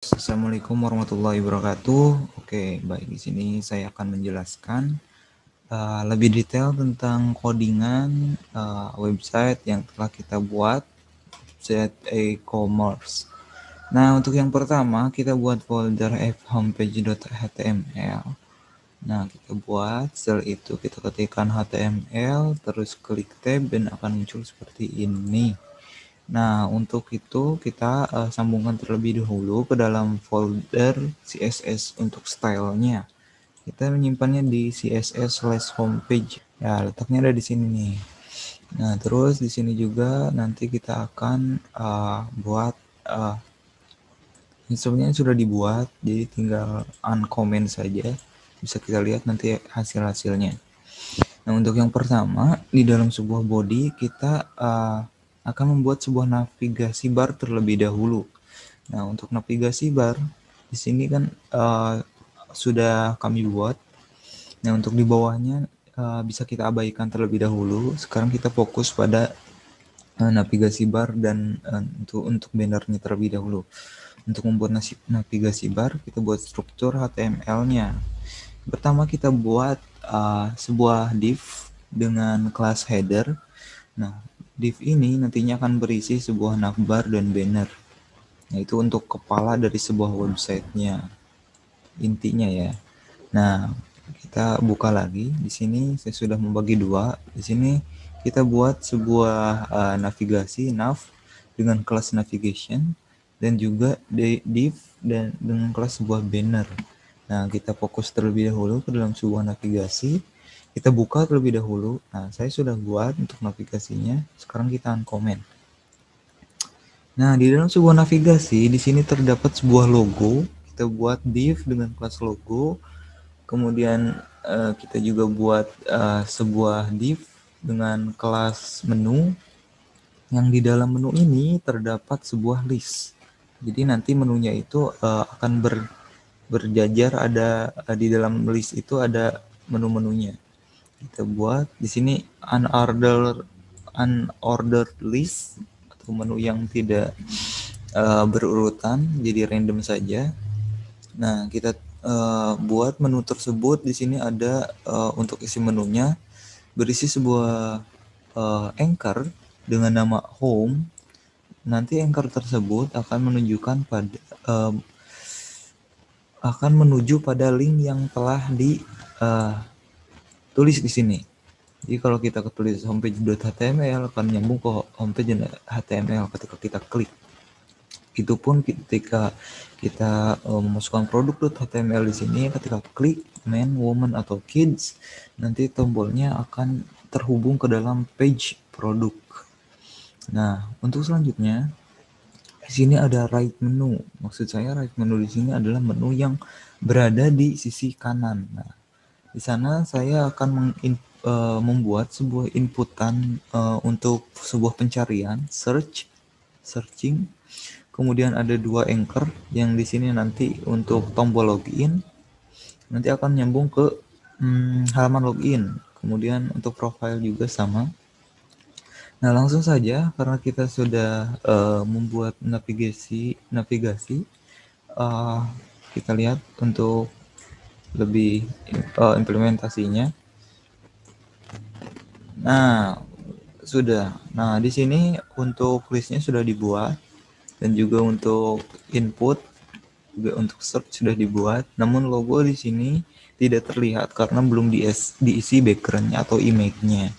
Assalamualaikum warahmatullahi wabarakatuh. Oke, baik, di sini saya akan menjelaskan lebih detail tentang codingan website yang telah kita buat, website e-commerce. Nah, untuk yang pertama kita buat folder fhomepage.html. Nah, kita buat, setelah itu kita ketikkan HTML, terus klik tab dan akan muncul seperti ini. Nah, untuk itu kita sambungkan terlebih dahulu ke dalam folder CSS untuk stylenya. Kita menyimpannya di css/homepage. Ya, letaknya ada di sini nih. Nah, terus di sini juga nanti kita akan buat instrumennya sudah dibuat, jadi tinggal uncomment saja. Bisa kita lihat nanti hasil-hasilnya. Nah, untuk yang pertama, di dalam sebuah body kita akan membuat sebuah navigasi bar terlebih dahulu. Nah, untuk navigasi bar di sini kan sudah kami buat. Nah, untuk di bawahnya bisa kita abaikan terlebih dahulu. Sekarang kita fokus pada navigasi bar dan untuk bannernya terlebih dahulu. Untuk membuat navigasi bar, kita buat struktur HTML-nya. Pertama kita buat sebuah div dengan kelas header. Nah, div ini nantinya akan berisi sebuah navbar dan banner. Nah, itu untuk kepala dari sebuah websitenya, intinya ya. Nah, kita buka lagi. Di sini saya sudah membagi dua. Di sini kita buat sebuah navigasi nav dengan kelas navigation dan juga div dan dengan kelas sebuah banner. Nah, kita fokus terlebih dahulu ke dalam sebuah navigasi. Kita buka terlebih dahulu. Nah, saya sudah buat untuk navigasinya. Sekarang kita uncomment. Nah, di dalam sebuah navigasi, di sini terdapat sebuah logo. Kita buat div dengan kelas logo. Kemudian kita juga buat sebuah div dengan kelas menu. Yang di dalam menu ini terdapat sebuah list. Jadi nanti menunya itu akan berjajar, ada di dalam list itu ada menu-menunya. Kita buat di sini unordered list atau menu yang tidak berurutan, jadi random saja. Nah, kita buat menu tersebut. Di sini ada untuk isi menunya berisi sebuah anchor dengan nama home. Nanti anchor tersebut akan menunjukkan pada akan menuju pada link yang telah ditulis di sini. Jadi kalau kita ketulis homepage.html akan nyambung ke homepage HTML ketika kita klik. Itu pun ketika kita memasukkan produk.html di sini, ketika klik man, woman atau kids, nanti tombolnya akan terhubung ke dalam page produk. Nah, untuk selanjutnya di sini ada right menu. Maksud saya right menu di sini adalah menu yang berada di sisi kanan. Nah, di sana saya akan membuat sebuah inputan untuk sebuah pencarian, searching. Kemudian ada dua anchor yang di sini nanti untuk tombol login. Nanti akan nyambung ke halaman login. Kemudian untuk profile juga sama. Nah, langsung saja karena kita sudah membuat navigasi, kita lihat untuk lebih implementasinya. Nah, sudah. Nah, di sini untuk listnya sudah dibuat dan juga untuk input, juga untuk search sudah dibuat. Namun logo di sini tidak terlihat karena belum diisi backgroundnya atau image-nya.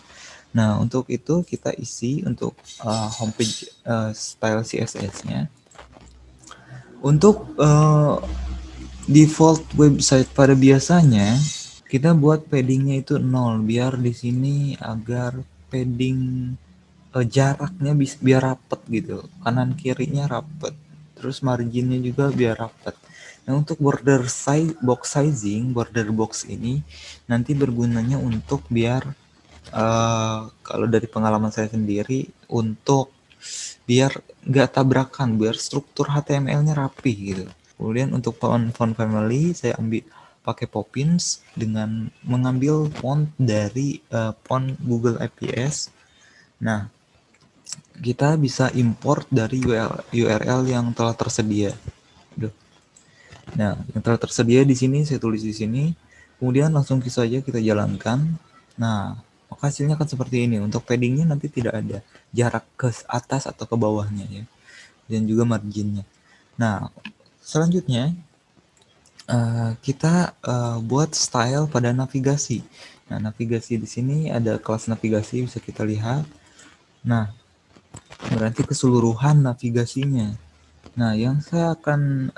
Nah, untuk itu kita isi untuk homepage style CSS-nya. Untuk default website pada biasanya kita buat paddingnya itu 0 biar di sini agar padding jaraknya biar rapet gitu, kanan kirinya rapet, terus marginnya juga biar rapet. Nah, untuk border border box ini nanti bergunanya untuk biar kalau dari pengalaman saya sendiri, untuk biar nggak tabrakan, biar struktur HTML-nya rapi gitu. Kemudian untuk font family saya ambil pakai Poppins dengan mengambil font dari font Google APS. Nah, kita bisa import dari URL yang telah tersedia. Nah, yang telah tersedia di sini saya tulis di sini, kemudian langsung saja kita jalankan. Nah, maka hasilnya akan seperti ini. Untuk paddingnya nanti tidak ada jarak ke atas atau ke bawahnya ya, dan juga marginnya. Nah, selanjutnya kita buat style pada navigasi. Nah, navigasi di sini ada kelas navigasi bisa kita lihat. Nah, berarti keseluruhan navigasinya. Nah, yang saya akan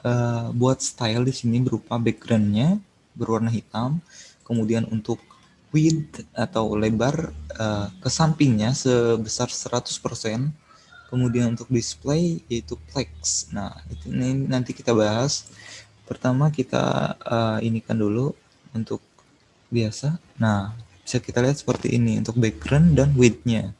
buat style di sini berupa backgroundnya berwarna hitam, kemudian untuk width atau lebar ke sampingnya sebesar 100%, kemudian untuk display yaitu flex. Nah, ini nanti kita bahas. Pertama kita ini kan dulu untuk biasa. Nah, bisa kita lihat seperti ini untuk background dan width-nya.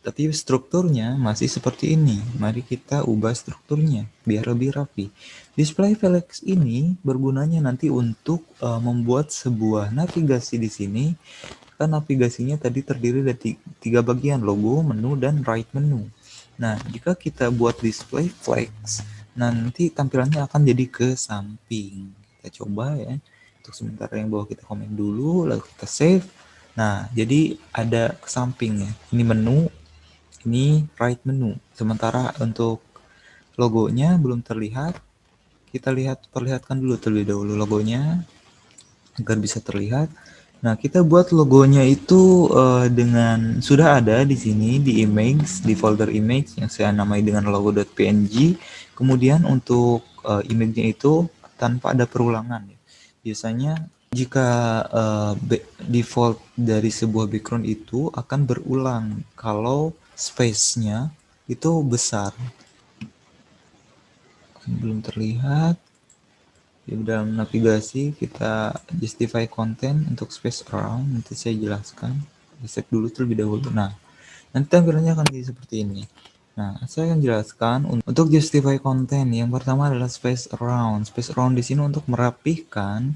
Tapi strukturnya masih seperti ini. Mari kita ubah strukturnya biar lebih rapi. Display flex ini bergunanya nanti untuk membuat sebuah navigasi di sini. Kan navigasinya tadi terdiri dari tiga bagian, logo, menu, dan right menu. Nah, jika kita buat display flex, nanti tampilannya akan jadi ke samping. Kita coba ya. Untuk sementara yang bawah kita komen dulu, lalu kita save. Nah, jadi ada ke samping ya. Ini menu, ini right menu. Sementara untuk logonya belum terlihat. Kita perlihatkan dulu terlebih dahulu logonya agar bisa terlihat. Nah, kita buat logonya itu dengan sudah ada di sini di image, di folder image yang saya namai dengan logo.png. Kemudian untuk image-nya itu tanpa ada perulangan. Biasanya jika default dari sebuah background itu akan berulang kalau space-nya itu besar. Belum terlihat. Di dalam navigasi kita justify content untuk space around, nanti saya jelaskan. Save dulu terlebih dahulu. Nah, nanti tampilannya akan jadi seperti ini. Nah, saya akan jelaskan untuk justify content. Yang pertama adalah space around. Space around di sini untuk merapihkan.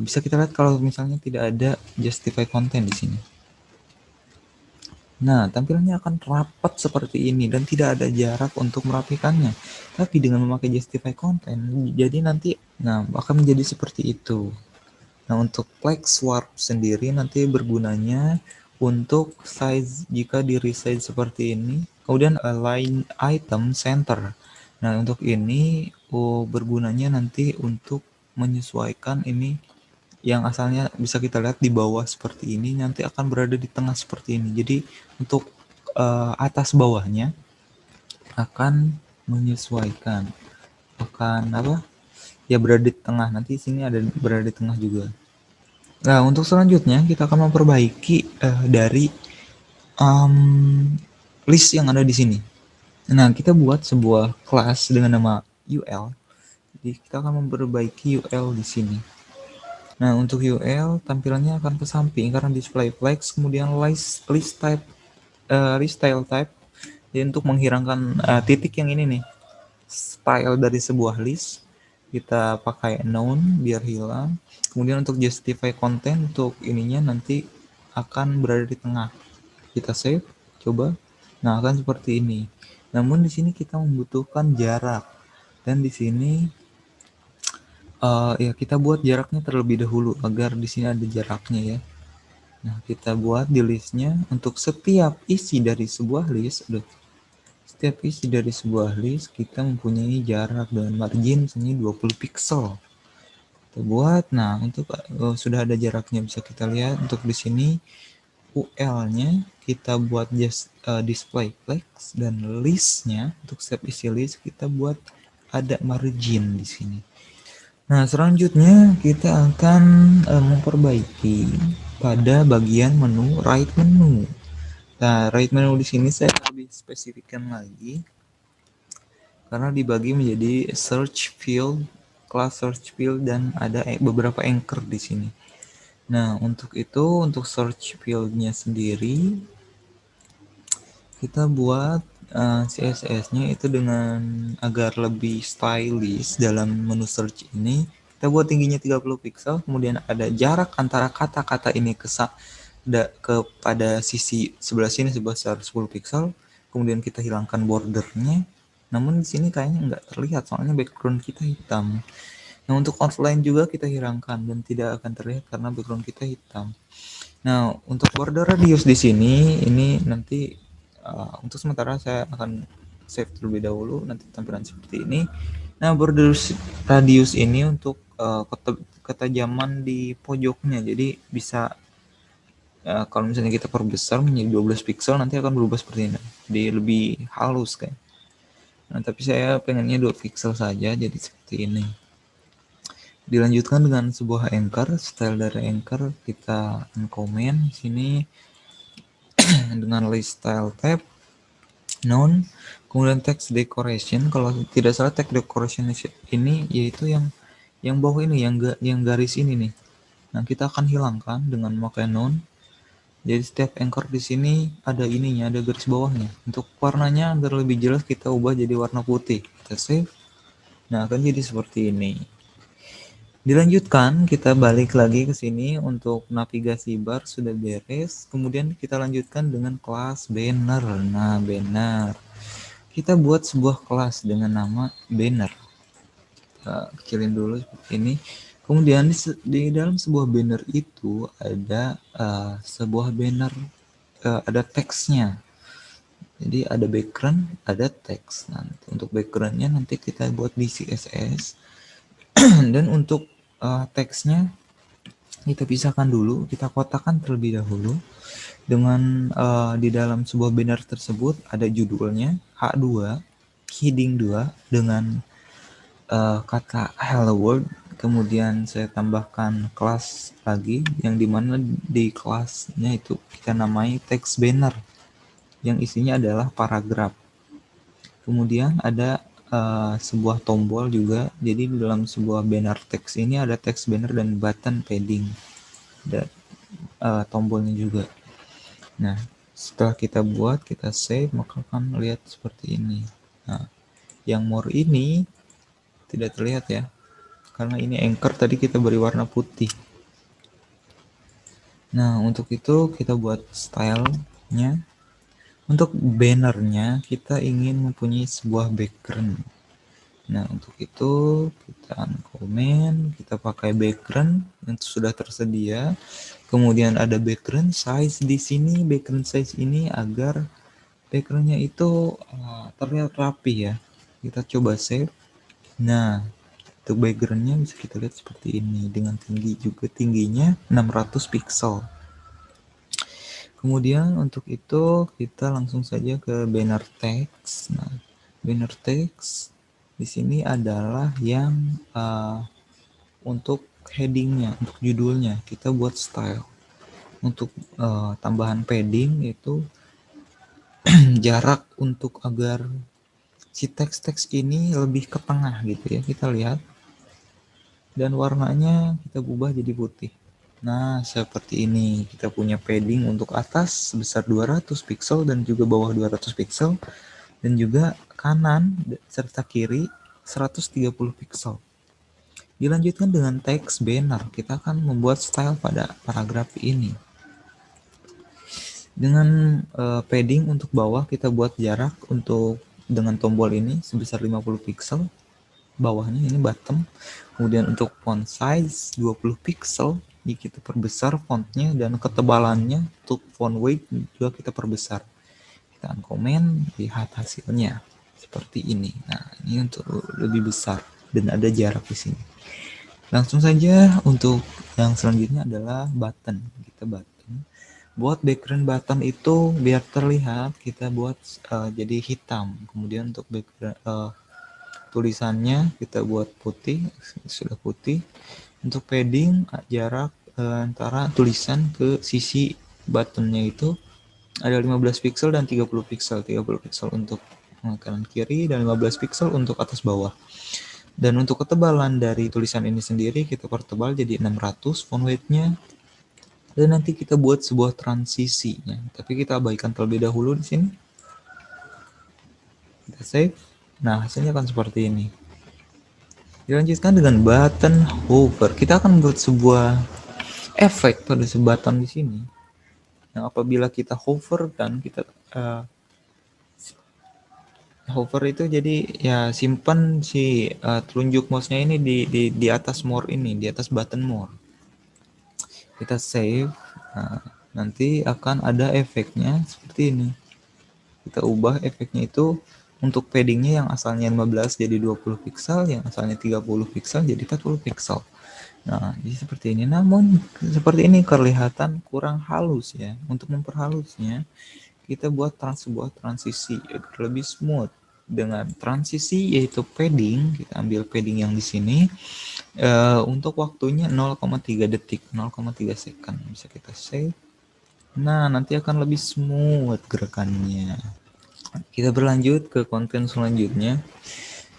Bisa kita lihat kalau misalnya tidak ada justify content di sini. Nah, tampilannya akan rapat seperti ini dan tidak ada jarak untuk merapikannya. Tapi dengan memakai justify content, jadi nanti akan menjadi seperti itu. Nah, untuk flex warp sendiri nanti bergunanya untuk size jika di resize seperti ini. Kemudian align item center. Nah, untuk ini bergunanya nanti untuk menyesuaikan ini yang asalnya bisa kita lihat di bawah seperti ini nanti akan berada di tengah seperti ini. Jadi untuk atas bawahnya akan menyesuaikan, akan apa ya, berada di tengah. Nanti sini ada berada di tengah juga. Nah, untuk selanjutnya kita akan memperbaiki dari list yang ada di sini. Nah, kita buat sebuah kelas dengan nama UL. Jadi kita akan memperbaiki UL di sini. Nah, untuk UL tampilannya akan ke samping karena display flex, kemudian list type, style type. Jadi untuk menghilangkan titik yang ini nih, style dari sebuah list, kita pakai none biar hilang. Kemudian untuk justify content untuk ininya nanti akan berada di tengah. Kita save, coba. Nah, akan seperti ini. Namun di sini kita membutuhkan jarak. Dan di sini ya kita buat jaraknya terlebih dahulu agar di sini ada jaraknya ya. Nah, kita buat di listnya untuk setiap isi dari sebuah list. Setiap isi dari sebuah list kita mempunyai jarak dengan margin misalnya 20 pixel. Kita buat. Nah, untuk sudah ada jaraknya bisa kita lihat untuk di sini UL-nya kita buat display flex dan listnya untuk setiap isi list kita buat ada margin di sini. Nah, selanjutnya kita akan memperbaiki pada bagian menu right menu. Nah, right menu di sini saya lebih spesifikkan lagi karena dibagi menjadi search field, class search field, dan ada beberapa anchor di sini. Nah, untuk itu untuk search field-nya sendiri kita buat CSS-nya itu dengan agar lebih stylish dalam menu search ini. Kita buat tingginya 30 pixel, kemudian ada jarak antara kata-kata ini kepada sisi sebelah sini sebesar 10 pixel. Kemudian kita hilangkan bordernya. Namun di sini kayaknya nggak terlihat soalnya background kita hitam. Nah, untuk outline juga kita hilangkan dan tidak akan terlihat karena background kita hitam. Nah, untuk border radius di sini ini nanti untuk sementara saya akan save terlebih dahulu nanti tampilan seperti ini. Nah, border radius ini untuk ketajaman di pojoknya. Jadi bisa kalau misalnya kita perbesar menjadi 12 pixel nanti akan berubah seperti ini. Jadi lebih halus kan. Nah, tapi saya pengennya 2 pixel saja jadi seperti ini. Dilanjutkan dengan sebuah anchor, style dari anchor kita uncomment sini dengan list style tab, none, kemudian text decoration. Kalau tidak salah text decoration ini yaitu yang bawah ini, yang garis ini nih. Nah, kita akan hilangkan dengan memakai none. Jadi setiap anchor di sini ada ininya, ada garis bawahnya. Untuk warnanya agar lebih jelas kita ubah jadi warna putih. Kita save. Nah, akan jadi seperti ini. Dilanjutkan, kita balik lagi ke sini untuk navigasi bar sudah beres. Kemudian kita lanjutkan dengan kelas banner. Nah, banner. Kita buat sebuah kelas dengan nama banner. Kita kecilin dulu seperti ini. Kemudian di dalam sebuah banner itu ada sebuah banner, ada teksnya. Jadi ada background, ada teks. Nah, untuk backgroundnya nanti kita buat di CSS. Dan untuk teksnya kita pisahkan dulu, kita kotakkan terlebih dahulu dengan di dalam sebuah banner tersebut ada judulnya H2, heading 2 dengan kata hello world. Kemudian saya tambahkan kelas lagi yang dimana di kelasnya itu kita namai text banner yang isinya adalah paragraf. Kemudian ada sebuah tombol juga. Jadi di dalam sebuah banner teks ini ada text banner dan button padding dan tombolnya juga. Nah, setelah kita buat, kita save, maka akan lihat seperti ini. Nah, yang more ini tidak terlihat ya, karena ini anchor tadi kita beri warna putih. Nah, untuk itu kita buat stylenya. Untuk bannernya kita ingin mempunyai sebuah background. Nah, untuk itu kita uncomment, kita pakai background yang sudah tersedia. Kemudian ada background size di sini. Background size ini agar backgroundnya itu terlihat rapi ya. Kita coba save. Nah, untuk backgroundnya bisa kita lihat seperti ini dengan tingginya 600 pixel. Kemudian untuk itu kita langsung saja ke banner text. Nah, banner text di sini adalah yang untuk headingnya, untuk judulnya kita buat style. Untuk tambahan padding itu jarak untuk agar si teks-teks ini lebih ke tengah gitu ya, kita lihat. Dan warnanya kita ubah jadi putih. Nah, seperti ini. Kita punya padding untuk atas sebesar 200 pixel dan juga bawah 200 pixel. Dan juga kanan serta kiri 130 pixel. Dilanjutkan dengan teks banner. Kita akan membuat style pada paragraf ini. Dengan padding untuk bawah kita buat jarak untuk dengan tombol ini sebesar 50 pixel. Bawahnya ini bottom. Kemudian untuk font size 20 pixel. Jadi kita perbesar fontnya dan ketebalannya untuk font weight juga kita perbesar. Kita uncomment, lihat hasilnya seperti ini. Nah, ini untuk lebih besar dan ada jarak di sini. Langsung saja untuk yang selanjutnya adalah button. Kita button. Buat background button itu biar terlihat kita buat jadi hitam. Kemudian untuk background tulisannya kita buat putih, sudah putih. Untuk padding jarak antara tulisan ke sisi buttonnya itu ada 15 pixel dan 30 pixel. 30 pixel untuk kanan kiri dan 15 pixel untuk atas bawah. Dan untuk ketebalan dari tulisan ini sendiri kita pertebal jadi 600 font weight-nya. Dan nanti kita buat sebuah transisinya. Tapi kita abaikan terlebih dahulu di sini. Kita save. Nah, hasilnya akan seperti ini. Dilanjutkan dengan button hover. Kita akan buat sebuah efek pada button di sini. Yang apabila kita hover kan kita Hover itu jadi ya simpan si telunjuk mouse-nya ini di atas more ini, di atas button more. Kita save. Nah, nanti akan ada efeknya seperti ini. Kita ubah efeknya itu untuk paddingnya yang asalnya 15 jadi 20 pixel, yang asalnya 30 pixel jadi 40 pixel. Nah, jadi seperti ini. Namun seperti ini kelihatan kurang halus ya. Untuk memperhalusnya, kita buat sebuah transisi agar lebih smooth. Dengan transisi yaitu padding, kita ambil padding yang di sini untuk waktunya 0,3 detik, 0,3 second. Bisa kita save. Nah, nanti akan lebih smooth gerakannya. Kita berlanjut ke konten selanjutnya.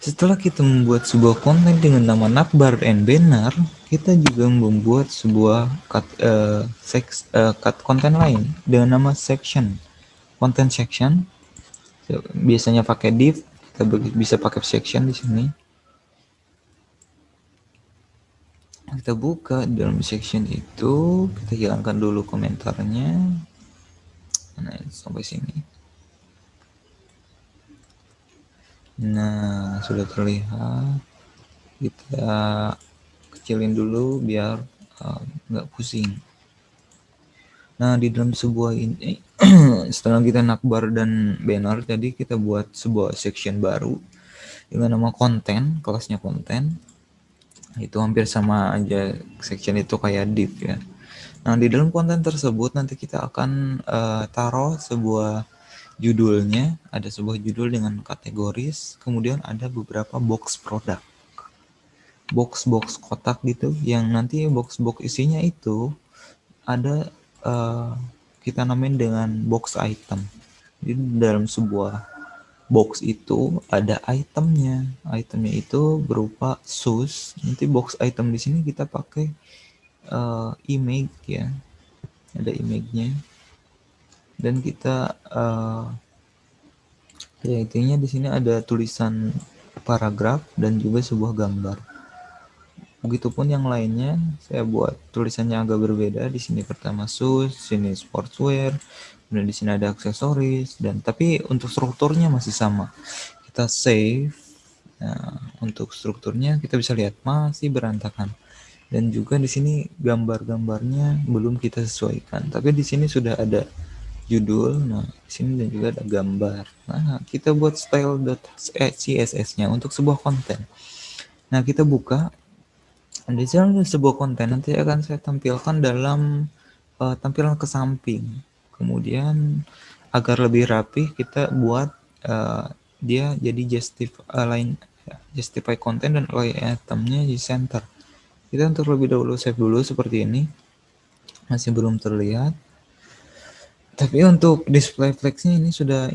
Setelah kita membuat sebuah konten dengan nama navbar and banner, kita juga membuat sebuah cut konten lain dengan nama section. Content section biasanya pakai div, kita bisa pakai section di sini. Kita buka dalam section itu, kita hilangkan dulu komentarnya. Nah, sampai sini. Nah, sudah terlihat. Kita kecilin dulu biar nggak pusing. Nah, di dalam sebuah ini setelah kita navbar dan banner tadi, kita buat sebuah section baru dengan nama konten, kelasnya konten. Itu hampir sama aja, section itu kayak div ya. Nah, di dalam konten tersebut nanti kita akan taruh sebuah judulnya, ada sebuah judul dengan kategoris, kemudian ada beberapa box produk. Box-box kotak gitu, yang nanti box-box isinya itu ada kita namain dengan box item. Jadi dalam sebuah box itu ada itemnya. Itemnya itu berupa shoes. Nanti box item di sini kita pakai image ya. Ada image-nya. Dan kita ya intinya di sini ada tulisan paragraf dan juga sebuah gambar. Begitupun yang lainnya, saya buat tulisannya agak berbeda. Di sini pertama shoes, sini sportswear, kemudian di sini ada aksesoris, dan tapi untuk strukturnya masih sama. Kita save. Nah, untuk strukturnya kita bisa lihat masih berantakan. Dan juga di sini gambar-gambarnya belum kita sesuaikan. Tapi di sini sudah ada judul, nah di sini dan juga ada gambar. Nah, kita buat style.css-nya untuk sebuah konten. Nah, kita buka. Di sini ada sebuah konten nanti akan saya tampilkan dalam tampilan ke samping. Kemudian agar lebih rapi kita buat dia jadi justify konten dan align itemnya di center. Kita untuk lebih dahulu save dulu seperti ini. Masih belum terlihat. Tapi untuk display flexnya ini sudah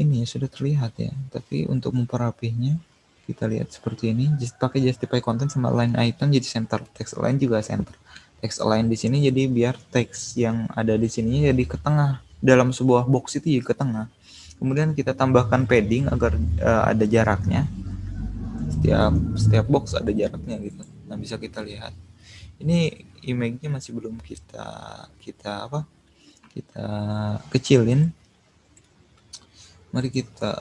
terlihat ya. Tapi untuk memperapihnya kita lihat seperti ini. Pakai justify content sama align item jadi center. Text align juga center. Text align di sini jadi biar teks yang ada di sini jadi ke tengah. Dalam sebuah box itu jadi ke tengah. Kemudian kita tambahkan padding agar ada jaraknya. Setiap box ada jaraknya gitu. Nah, bisa kita lihat. Ini image-nya masih belum kita kecilin. Mari kita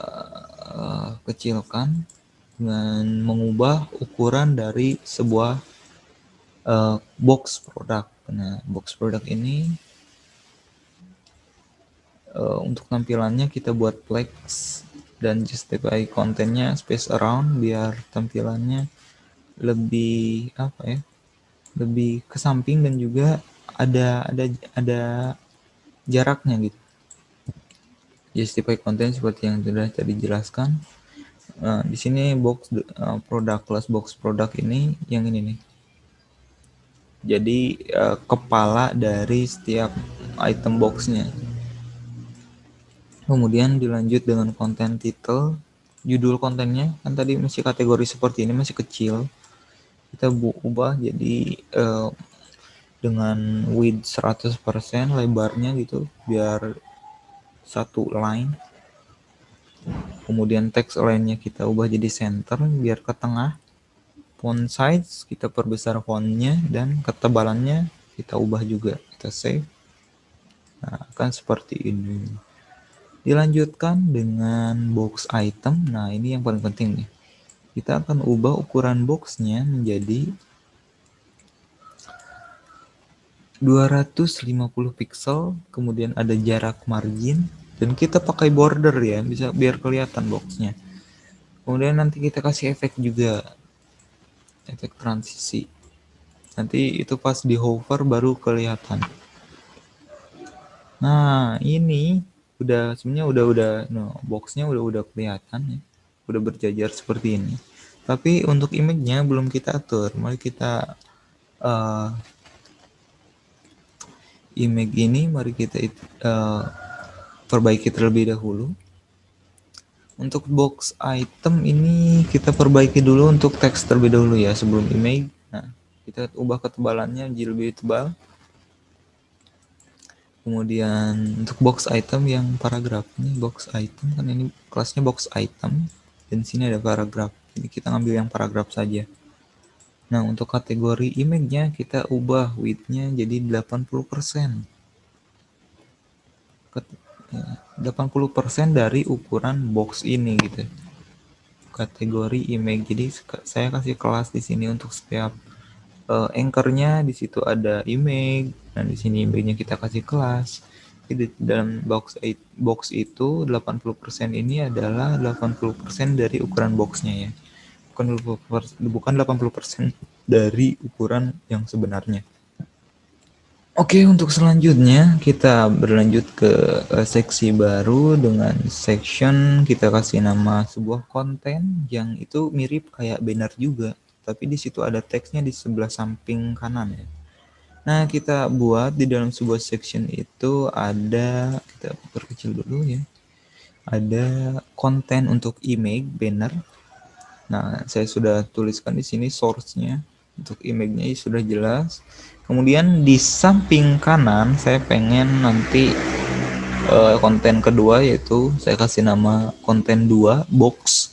kecilkan dengan mengubah ukuran dari sebuah box produk. Nah, box produk ini untuk tampilannya kita buat flex dan justify kontennya space around biar tampilannya lebih lebih ke samping dan juga ada jaraknya gitu. Justify konten seperti yang sudah tadi jelaskan. Di sini box produk kelas box produk ini yang ini nih. Jadi kepala dari setiap item boxnya. Kemudian dilanjut dengan konten title, judul kontennya kan tadi masih kategori seperti ini masih kecil. Kita ubah jadi dengan width 100% lebarnya gitu biar satu line. Kemudian teks lainnya kita ubah jadi center biar ke tengah. Font size kita perbesar fontnya dan ketebalannya kita ubah juga. Kita save. Nah, kan seperti ini. Dilanjutkan dengan box item. Nah, ini yang paling penting nih. Kita akan ubah ukuran boxnya menjadi 250 pixel, kemudian ada jarak margin, dan kita pakai border ya, bisa biar kelihatan boxnya. Kemudian nanti kita kasih efek juga, efek transisi. Nanti itu pas di hover baru kelihatan. Nah, ini udah sebenarnya udah no, boxnya udah kelihatan ya. Udah berjajar seperti ini. Tapi untuk image-nya belum kita atur. Mari kita image ini perbaiki terlebih dahulu. Untuk box item ini kita perbaiki dulu untuk teks terlebih dahulu ya sebelum image. Nah, kita ubah ketebalannya jadi lebih tebal. Kemudian untuk box item yang paragraf ini box item kan ini kelasnya box item dan sini ada paragraf. Jadi kita ngambil yang paragraf saja. Nah, untuk kategori image-nya kita ubah width-nya jadi 80%. 80% dari ukuran box ini gitu. Kategori image. Jadi saya kasih kelas di sini untuk setiap anchor-nya di situ ada image. Dan di sini image-nya kita kasih kelas. Jadi dalam box itu 80% ini adalah 80% dari ukuran boxnya ya. Bukan 80% dari ukuran yang sebenarnya. Oke, untuk selanjutnya kita berlanjut ke seksi baru dengan section kita kasih nama sebuah konten yang itu mirip kayak banner juga, tapi di situ ada teksnya di sebelah samping kanan ya. Nah, kita buat di dalam sebuah section itu ada, kita perkecil dulu ya. Ada konten untuk image banner. Nah, saya sudah tuliskan di sini source-nya. Untuk image-nya sudah jelas. Kemudian di samping kanan saya pengen nanti konten kedua yaitu saya kasih nama konten 2 box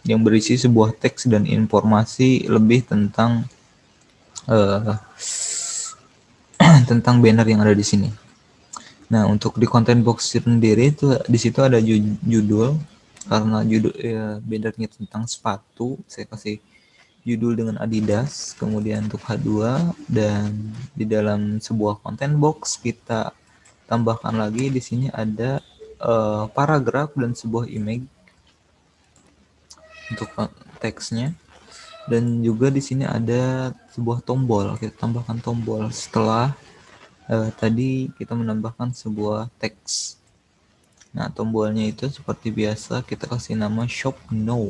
yang berisi sebuah teks dan informasi lebih tentang tentang banner yang ada di sini. Nah, untuk di konten box sendiri itu di situ ada judul karena judul bannernya tentang sepatu, saya kasih judul dengan Adidas, kemudian untuk H2 dan di dalam sebuah konten box kita tambahkan lagi di sini ada paragraf dan sebuah image untuk teksnya dan juga di sini ada sebuah tombol, kita tambahkan tombol setelah tadi kita menambahkan sebuah teks. Nah, tombolnya itu seperti biasa kita kasih nama shop now.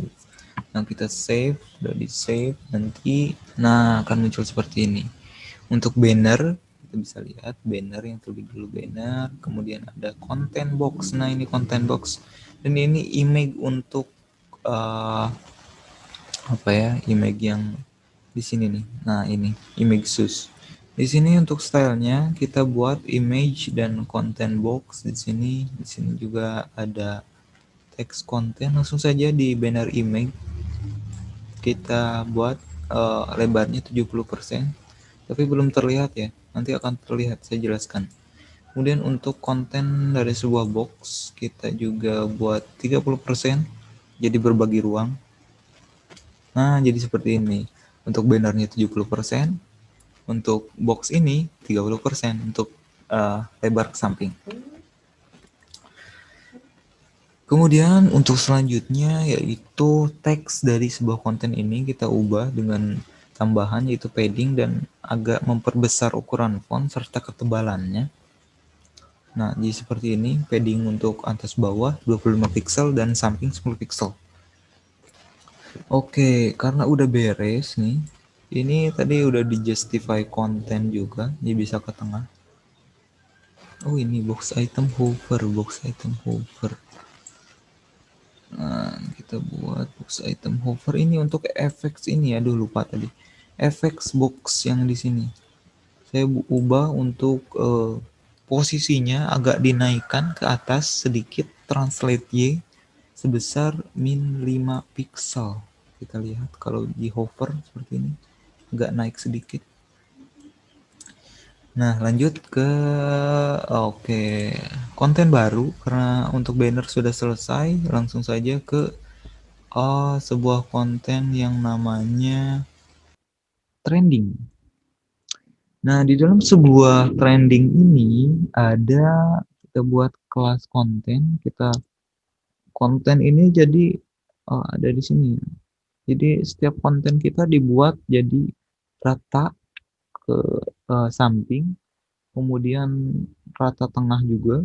Nah, kita save, udah di save, nanti nah akan muncul seperti ini. Untuk banner kita bisa lihat banner yang terlebih dulu banner, kemudian ada content box. Nah, ini content box dan ini image untuk apa ya, image yang di sini nih. Nah, ini image sus. Di sini untuk stylenya kita buat image dan content box di sini. Di sini juga ada teks konten. Langsung saja di banner image kita buat lebarnya 70%, tapi belum terlihat ya. Nanti akan terlihat, saya jelaskan. Kemudian untuk konten dari sebuah box kita juga buat 30%, jadi berbagi ruang. Nah, jadi seperti ini. Untuk bannernya 70%, untuk box ini 30% untuk lebar ke samping. Kemudian untuk selanjutnya yaitu teks dari sebuah konten ini kita ubah dengan tambahan yaitu padding dan agak memperbesar ukuran font serta ketebalannya. Nah, jadi seperti ini padding untuk atas bawah 25 pixel dan samping 10 pixel. Oke, karena udah beres nih. Ini tadi udah di justify konten juga, jadi bisa ke tengah. Oh, ini box item hover. Nah, kita buat box item hover ini untuk efek ini ya, aduh lupa tadi. Efek box yang di sini. Saya ubah untuk posisinya agak dinaikkan ke atas sedikit, translate Y sebesar min 5 pixel. Kita lihat kalau di hover seperti ini, agak naik sedikit. Nah, lanjut ke oke, konten baru karena untuk banner sudah selesai, langsung saja ke sebuah konten yang namanya trending. Nah, di dalam sebuah trending ini ada kita buat kelas konten, kita konten ini jadi ada di sini. Jadi setiap konten kita dibuat jadi rata ke samping, kemudian rata tengah juga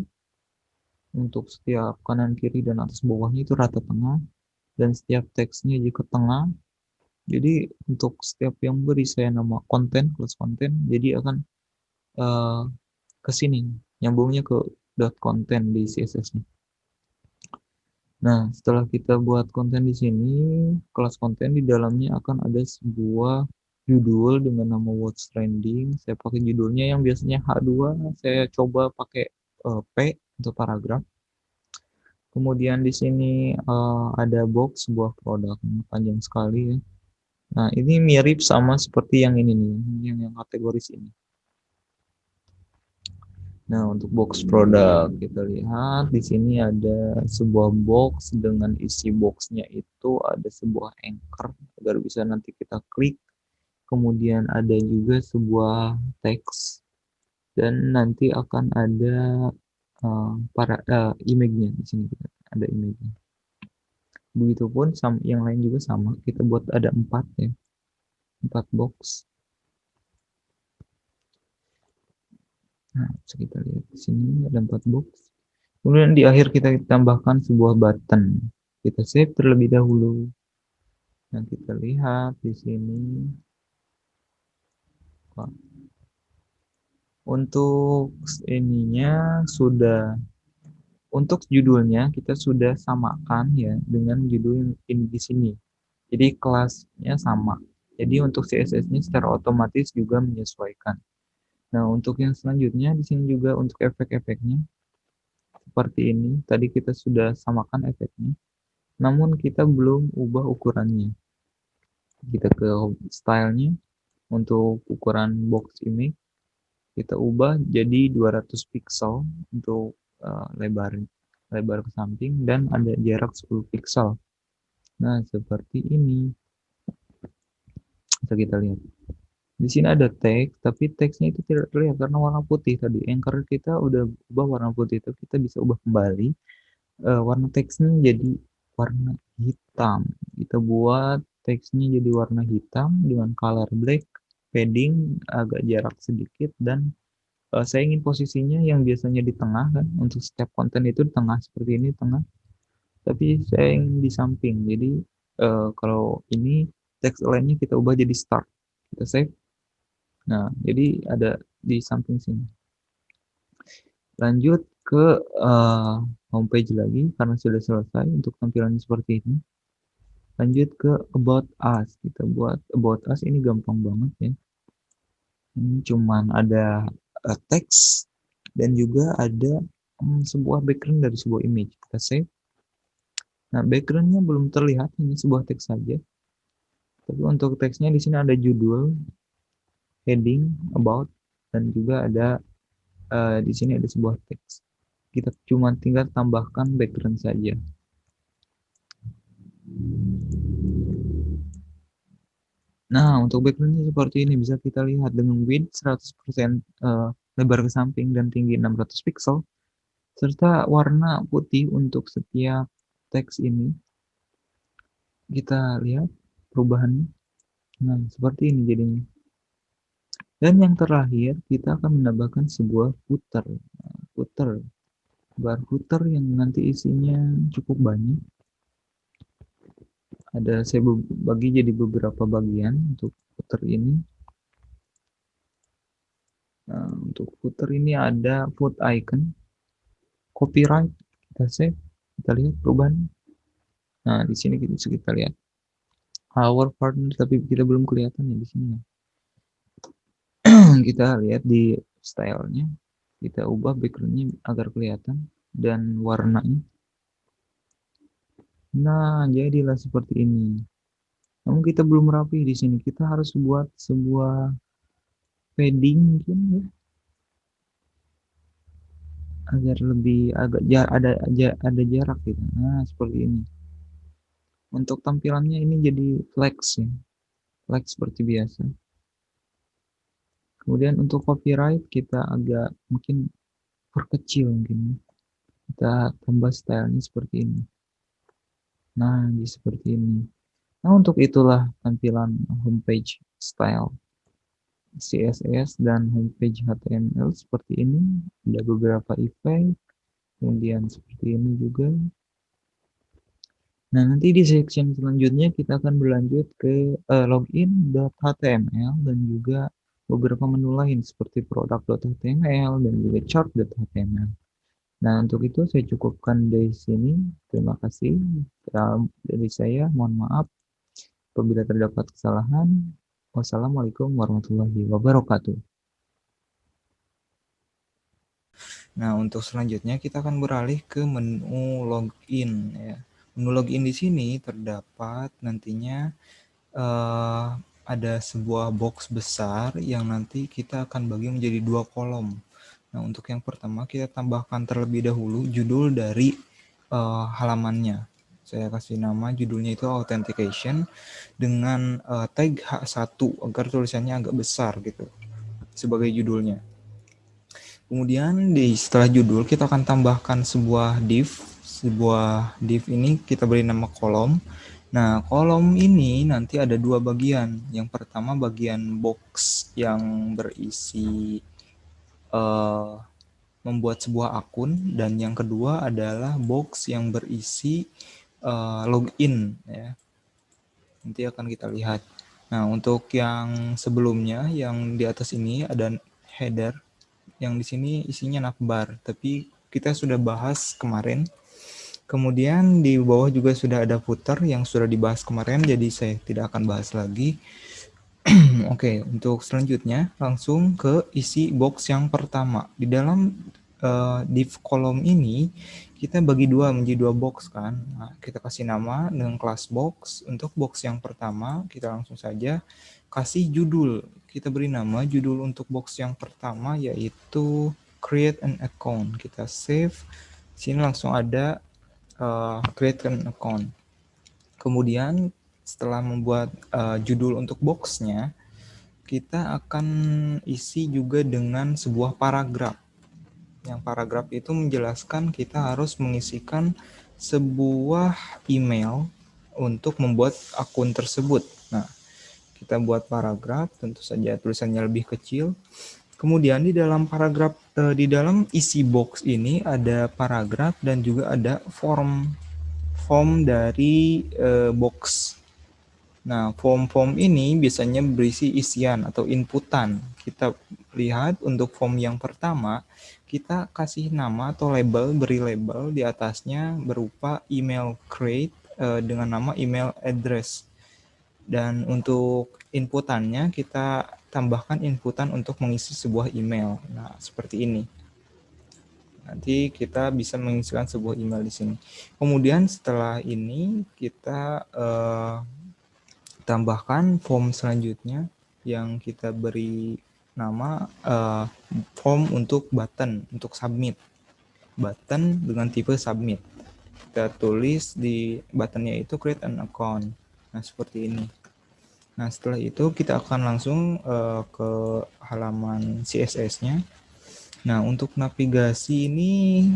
untuk setiap kanan kiri dan atas bawahnya itu rata tengah dan setiap teksnya juga ke tengah. Jadi untuk setiap yang beri saya nama konten, kelas konten, jadi akan eh, ke sini, nyambungnya ke dot konten di CSS-nya. Nah, setelah kita buat konten di sini, kelas konten di dalamnya akan ada sebuah judul dengan nama What's Trending. Saya pakai judulnya yang biasanya H2, saya coba pakai P untuk paragraf. Kemudian di sini ada box sebuah produk panjang sekali ya. Nah, ini mirip sama seperti yang ini nih, yang kategoris ini. Nah, untuk box produk kita lihat di sini ada sebuah box dengan isi boxnya itu ada sebuah anchor agar bisa nanti kita klik. Kemudian ada juga sebuah teks dan nanti akan ada image-nya di sini kita ada image-nya. Begitupun yang lain juga sama. Kita buat ada 4 ya, 4 box. Nah, bisa kita lihat di sini ada 4 box. Kemudian di akhir kita tambahkan sebuah button. Kita save terlebih dahulu. Nah, kita lihat di sini. Untuk ininya sudah, untuk judulnya kita sudah samakan ya dengan judul ini di sini. Jadi kelasnya sama. Jadi untuk CSS-nya secara otomatis juga menyesuaikan. Nah, untuk yang selanjutnya di sini juga untuk efek-efeknya seperti ini. Tadi kita sudah samakan efeknya, namun kita belum ubah ukurannya. Kita ke stylenya, untuk ukuran box image kita ubah jadi 200 pixel untuk lebar lebar ke samping dan ada jarak 10 pixel. Nah, seperti ini. Bisa kita lihat. Di sini ada teks, tapi teksnya itu tidak terlihat karena warna putih tadi. Anchor kita udah ubah warna putih itu, kita bisa ubah kembali warna teksnya jadi warna hitam. Kita buat teksnya jadi warna hitam dengan color black, padding agak jarak sedikit dan saya ingin posisinya yang biasanya di tengah kan, untuk setiap konten itu di tengah seperti ini tengah, tapi saya ingin di samping. Jadi kalau ini teks lainnya kita ubah jadi start, kita save. Nah, jadi ada di samping sini. Lanjut ke homepage lagi karena sudah selesai untuk tampilan seperti ini. Lanjut ke about us. Kita buat about us ini gampang banget ya. Ini cuman ada teks dan juga ada sebuah background dari sebuah image. Kita save. Nah, backgroundnya belum terlihat, ini sebuah teks saja. Tapi untuk teksnya di sini ada judul, heading, about, dan juga ada di sini ada sebuah teks. Kita cuma tinggal tambahkan background saja. Nah, untuk backgroundnya seperti ini bisa kita lihat dengan width 100% lebar ke samping dan tinggi 600 pixel serta warna putih untuk setiap teks ini. Kita lihat perubahannya. Nah, seperti ini jadinya. Dan yang terakhir, kita akan menambahkan sebuah footer. Nah, footer, bar footer yang nanti isinya cukup banyak. Ada saya bagi jadi beberapa bagian untuk footer ini. Nah, untuk footer ini ada foot icon, copyright, kita save, kita lihat perubahan. Nah, di sini kita bisa kita lihat our partner, tapi kita belum kelihatan ya di sini ya. Kita lihat di stylenya, kita ubah backgroundnya agar kelihatan dan warnanya. Nah, jadilah seperti ini. Namun kita belum rapi di sini. Kita harus buat sebuah padding mungkin ya. agar lebih agak ada jarak gitu. Nah, seperti ini. Untuk tampilannya ini jadi flex ya, flex seperti biasa. Kemudian untuk copyright kita agak mungkin perkecil mungkin. Kita tambah stylenya seperti ini. Nah, jadi seperti ini. Nah, untuk itulah tampilan homepage style CSS dan homepage HTML seperti ini. Ada beberapa effect, kemudian seperti ini juga. Nah, nanti di section selanjutnya kita akan berlanjut ke login.html dan juga beberapa menu lain seperti product.html dan juga chart.html. Nah, untuk itu saya cukupkan dari sini. Terima kasih dari saya. Mohon maaf apabila terdapat kesalahan. Wassalamualaikum warahmatullahi wabarakatuh. Nah, untuk selanjutnya kita akan beralih ke menu login ya. Menu login di sini terdapat nantinya ada sebuah box besar yang nanti kita akan bagi menjadi 2 kolom. Nah, untuk yang pertama kita tambahkan terlebih dahulu judul dari halamannya. Saya kasih nama judulnya itu authentication dengan tag H1 agar tulisannya agak besar gitu sebagai judulnya. Kemudian setelah judul kita akan tambahkan sebuah div. Sebuah div ini kita beri nama kolom. Nah, kolom ini nanti ada 2 bagian. Yang pertama bagian box yang berisi membuat sebuah akun, dan yang kedua adalah box yang berisi login ya. Nanti akan kita lihat. Nah, untuk yang sebelumnya yang di atas ini ada header, yang di sini isinya navbar, tapi kita sudah bahas kemarin. Kemudian di bawah juga sudah ada footer yang sudah dibahas kemarin, jadi saya tidak akan bahas lagi. Oke, untuk selanjutnya langsung ke isi box yang pertama. Di dalam div kolom ini kita bagi menjadi dua box kan. Nah, kita kasih nama dengan class box. Untuk box yang pertama kita langsung saja kasih judul. Kita beri nama judul untuk box yang pertama yaitu create an account. Kita save. Sini langsung ada create an account. Kemudian setelah membuat judul untuk boxnya, kita akan isi juga dengan sebuah paragraf. Yang paragraf itu menjelaskan kita harus mengisikan sebuah email untuk membuat akun tersebut. Nah, kita buat paragraf, tentu saja tulisannya lebih kecil. Kemudian di dalam paragraf, di dalam isi box ini ada paragraf dan juga ada form dari box. Nah, form ini biasanya berisi isian atau inputan. Kita lihat untuk form yang pertama, kita kasih nama atau label, beri label di atasnya berupa email create dengan nama email address. Dan untuk inputannya kita tambahkan inputan untuk mengisi sebuah email. Nah, seperti ini. Nanti kita bisa mengisikan sebuah email di sini. Kemudian setelah ini kita tambahkan form selanjutnya yang kita beri nama form untuk button, untuk submit. Button dengan tipe submit. Kita tulis di buttonnya itu create an account. Nah, seperti ini. Nah, setelah itu kita akan langsung ke halaman CSS-nya. Nah, untuk navigasi ini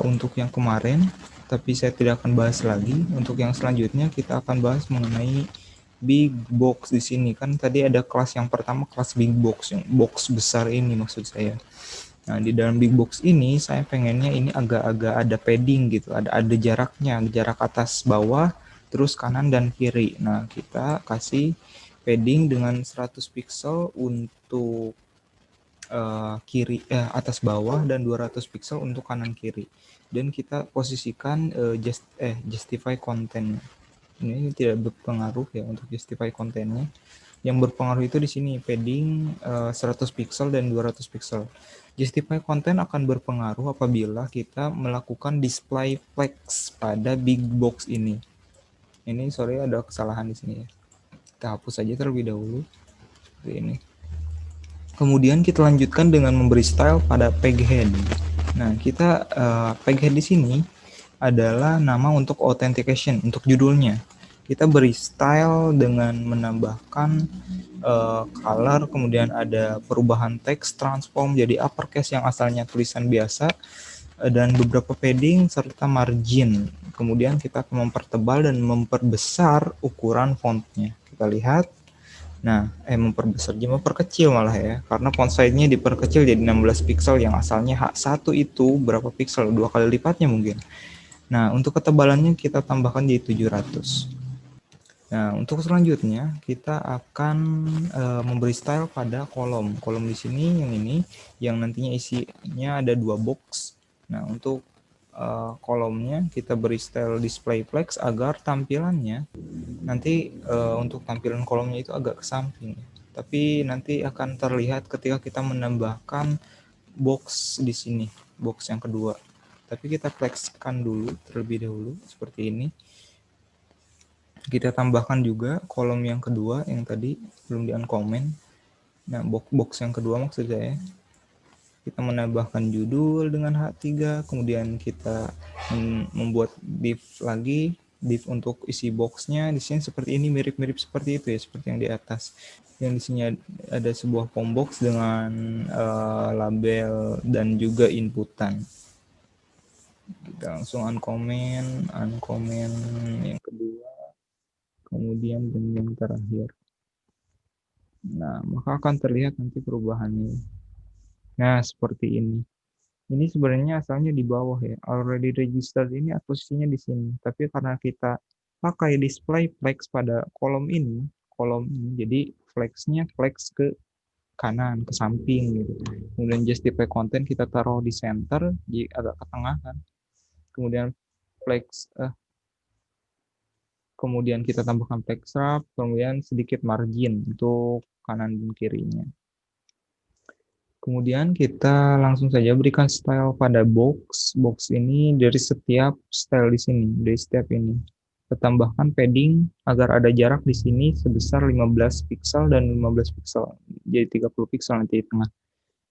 untuk yang kemarin, tapi saya tidak akan bahas lagi. Untuk yang selanjutnya kita akan bahas mengenai big box di sini. Kan tadi ada kelas yang pertama, kelas big box, yang box besar ini maksud saya. Nah, di dalam big box ini saya pengennya ini agak-agak ada padding gitu, ada jaraknya, jarak atas bawah, terus kanan dan kiri. Nah, kita kasih padding dengan 100 pixel untuk kiri atas bawah dan 200 pixel untuk kanan kiri. Dan kita posisikan justify content. Ini tidak berpengaruh ya untuk justify kontennya. Yang berpengaruh itu di sini padding 100 pixel dan 200 pixel. Justify content akan berpengaruh apabila kita melakukan display flex pada big box ini. Ini sorry ada kesalahan di sini ya. Kita hapus saja terlebih dahulu. Seperti ini. Kemudian kita lanjutkan dengan memberi style pada page head. Nah, kita pakai di sini adalah nama untuk authentication, untuk judulnya. Kita beri style dengan menambahkan color, kemudian ada perubahan teks, transform jadi uppercase yang asalnya tulisan biasa, dan beberapa padding serta margin. Kemudian kita akan mempertebal dan memperbesar ukuran fontnya. Kita lihat. Nah, memperbesar, jadi memperkecil malah ya, karena font size-nya diperkecil jadi 16 pixel yang asalnya H1 itu berapa pixel? 2 kali lipatnya mungkin. Nah, untuk ketebalannya kita tambahkan jadi 700. Nah, untuk selanjutnya kita akan memberi style pada kolom. Kolom di sini yang ini, yang nantinya isinya ada 2 box. Nah, untuk kolomnya kita beri style display flex agar tampilannya nanti untuk tampilan kolomnya itu agak ke samping. Tapi nanti akan terlihat ketika kita menambahkan box di sini, box yang kedua. Tapi kita flexkan dulu terlebih dahulu seperti ini. Kita tambahkan juga kolom yang kedua yang tadi belum di uncomment. Nah, box yang kedua maksud saya. Kita menambahkan judul dengan H3, kemudian kita membuat div lagi, div untuk isi boxnya. Di sini seperti ini, mirip-mirip seperti itu ya, seperti yang di atas. Yang di sini ada sebuah form box dengan label dan juga inputan. Kita langsung uncomment yang kedua, kemudian dan yang terakhir. Nah, maka akan terlihat nanti perubahannya. Nah, seperti ini. Ini sebenarnya asalnya di bawah ya. Already registered ini posisinya di sini. Tapi karena kita pakai display flex pada kolom ini, jadi flexnya flex ke kanan, ke samping gitu. Kemudian justify content kita taruh di center, di agak ke tengah kan. Kemudian flex, kemudian kita tambahkan flex wrap, kemudian sedikit margin untuk kanan dan kirinya. Kemudian kita langsung saja berikan style pada box. Box ini dari setiap style di sini, dari setiap ini. Kita tambahkan padding agar ada jarak di sini sebesar 15 pixel dan 15 pixel. Jadi 30 pixel nanti di tengah.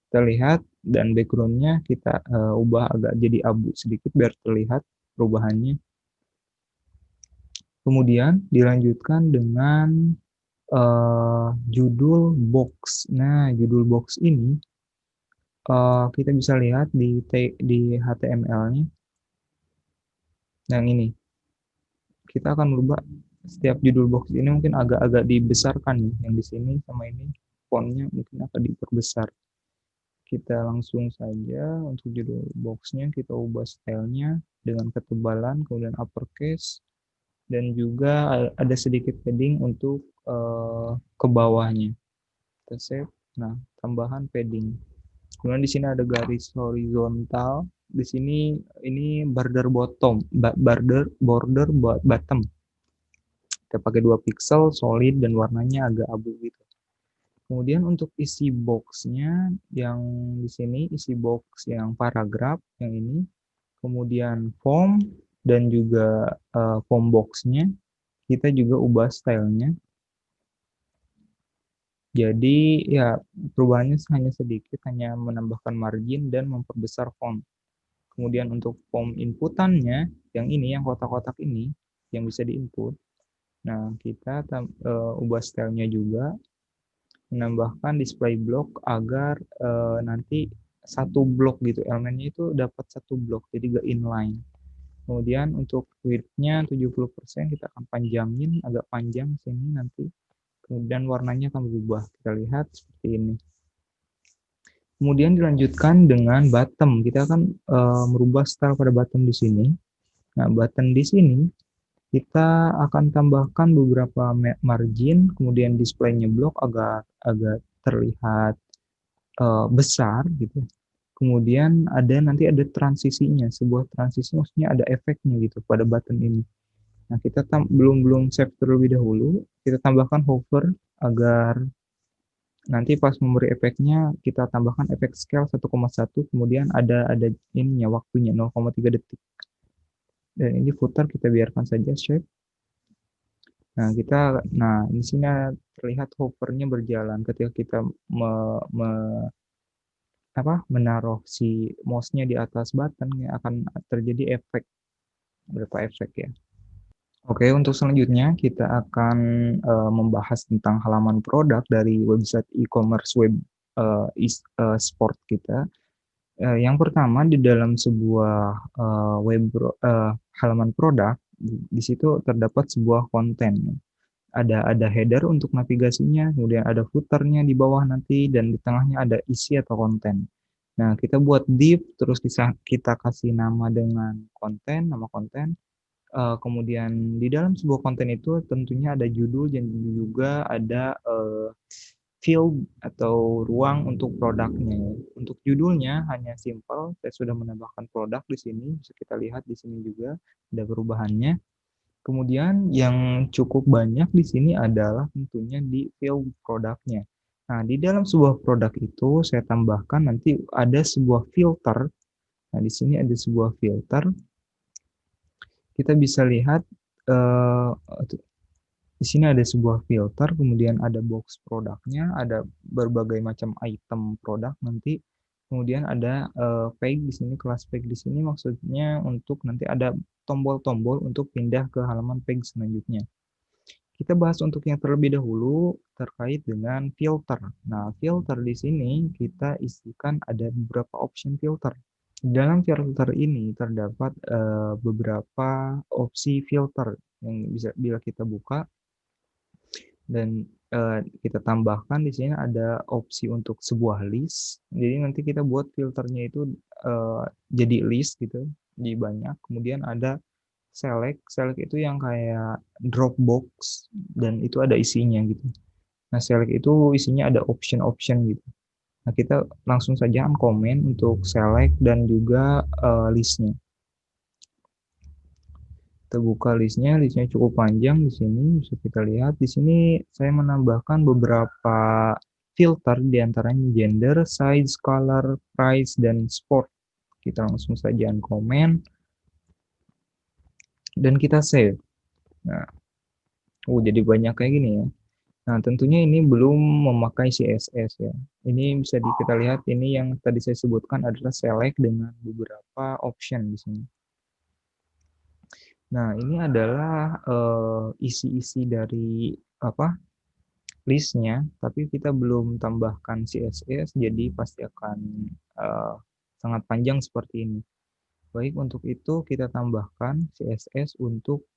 Kita lihat dan backgroundnya kita ubah agak jadi abu sedikit biar terlihat perubahannya. Kemudian dilanjutkan dengan judul box. Nah, judul box ini kita bisa lihat di HTML-nya. Yang ini, kita akan merubah setiap judul box ini mungkin agak-agak dibesarkan ya. Yang di sini sama ini fontnya mungkin akan diperbesar. Kita langsung saja untuk judul boxnya kita ubah stylenya dengan ketebalan, kemudian uppercase, dan juga ada sedikit padding untuk ke bawahnya. Kita save. Nah, tambahan padding. Kemudian di sini ada garis horizontal. Di sini ini border bottom. Kita pakai 2 pixel solid dan warnanya agak abu gitu. Kemudian untuk isi boxnya yang di sini isi box yang paragraf yang ini, kemudian form dan juga form boxnya kita juga ubah stylenya. Jadi ya perubahannya hanya sedikit, hanya menambahkan margin dan memperbesar font. Kemudian untuk form inputannya, yang ini, yang kotak-kotak ini, yang bisa diinput. Nah, kita ubah stylenya juga, menambahkan display block agar nanti satu blok gitu, elemennya itu dapat satu blok, jadi gak inline. Kemudian untuk width-nya 70%, kita akan panjangin, agak panjang sini nanti. Kemudian warnanya akan berubah, kita lihat seperti ini. Kemudian dilanjutkan dengan bottom, kita akan merubah style pada bottom di sini. Nah, button di sini kita akan tambahkan beberapa margin, kemudian displaynya blok agar agak terlihat besar gitu. Kemudian nanti ada transisinya, sebuah transisi maksudnya ada efeknya gitu pada button ini. Nah, kita belum save terlebih dahulu, kita tambahkan hover agar nanti pas memberi efeknya kita tambahkan efek scale 1,1, kemudian ada ininya waktunya 0,3 detik. Dan ini footer kita biarkan saja shape. Nah, di sini terlihat hovernya berjalan ketika kita menaruh si mouse-nya di atas button ya akan terjadi beberapa efek ya. Oke, untuk selanjutnya kita akan membahas tentang halaman produk dari website e-commerce web sport kita. Yang pertama di dalam sebuah halaman produk, di situ terdapat sebuah konten. Ada header untuk navigasinya, kemudian ada footernya di bawah nanti, dan di tengahnya ada isi atau konten. Nah, kita buat div, terus kita kasih nama dengan nama konten. Kemudian di dalam sebuah konten itu tentunya ada judul dan juga ada field atau ruang untuk produknya. Untuk judulnya hanya simple, saya sudah menambahkan produk di sini, bisa kita lihat di sini juga ada perubahannya. Kemudian yang cukup banyak di sini adalah tentunya di field produknya. Nah, di dalam sebuah produk itu saya tambahkan nanti ada sebuah filter. Nah, di sini ada sebuah filter. Kita bisa lihat eh, di sini ada sebuah filter, kemudian ada box produknya, ada berbagai macam item produk nanti. Kemudian ada page di sini, kelas page di sini maksudnya untuk nanti ada tombol-tombol untuk pindah ke halaman page selanjutnya. Kita bahas untuk yang terlebih dahulu terkait dengan filter. Nah, filter di sini kita isikan ada beberapa option filter. Dalam filter ini terdapat beberapa opsi filter yang bisa bila kita buka dan kita tambahkan di sini ada opsi untuk sebuah list. Jadi nanti kita buat filternya itu jadi list gitu di banyak. Kemudian ada select itu yang kayak Dropbox dan itu ada isinya gitu. Nah, select itu isinya ada option-option gitu. Nah, kita langsung saja komen untuk select dan juga listnya. Kita buka listnya cukup panjang di sini, bisa kita lihat. Di sini saya menambahkan beberapa filter diantaranya gender, size, color, price, dan sport. Kita langsung saja komen dan kita save. Nah, jadi banyak kayak gini ya. Nah, tentunya ini belum memakai CSS ya. Ini bisa kita lihat ini yang tadi saya sebutkan adalah select dengan beberapa option di sini. Nah, ini adalah isi-isi dari listnya, tapi kita belum tambahkan CSS, jadi pasti akan sangat panjang seperti ini. Baik, untuk itu kita tambahkan CSS untuk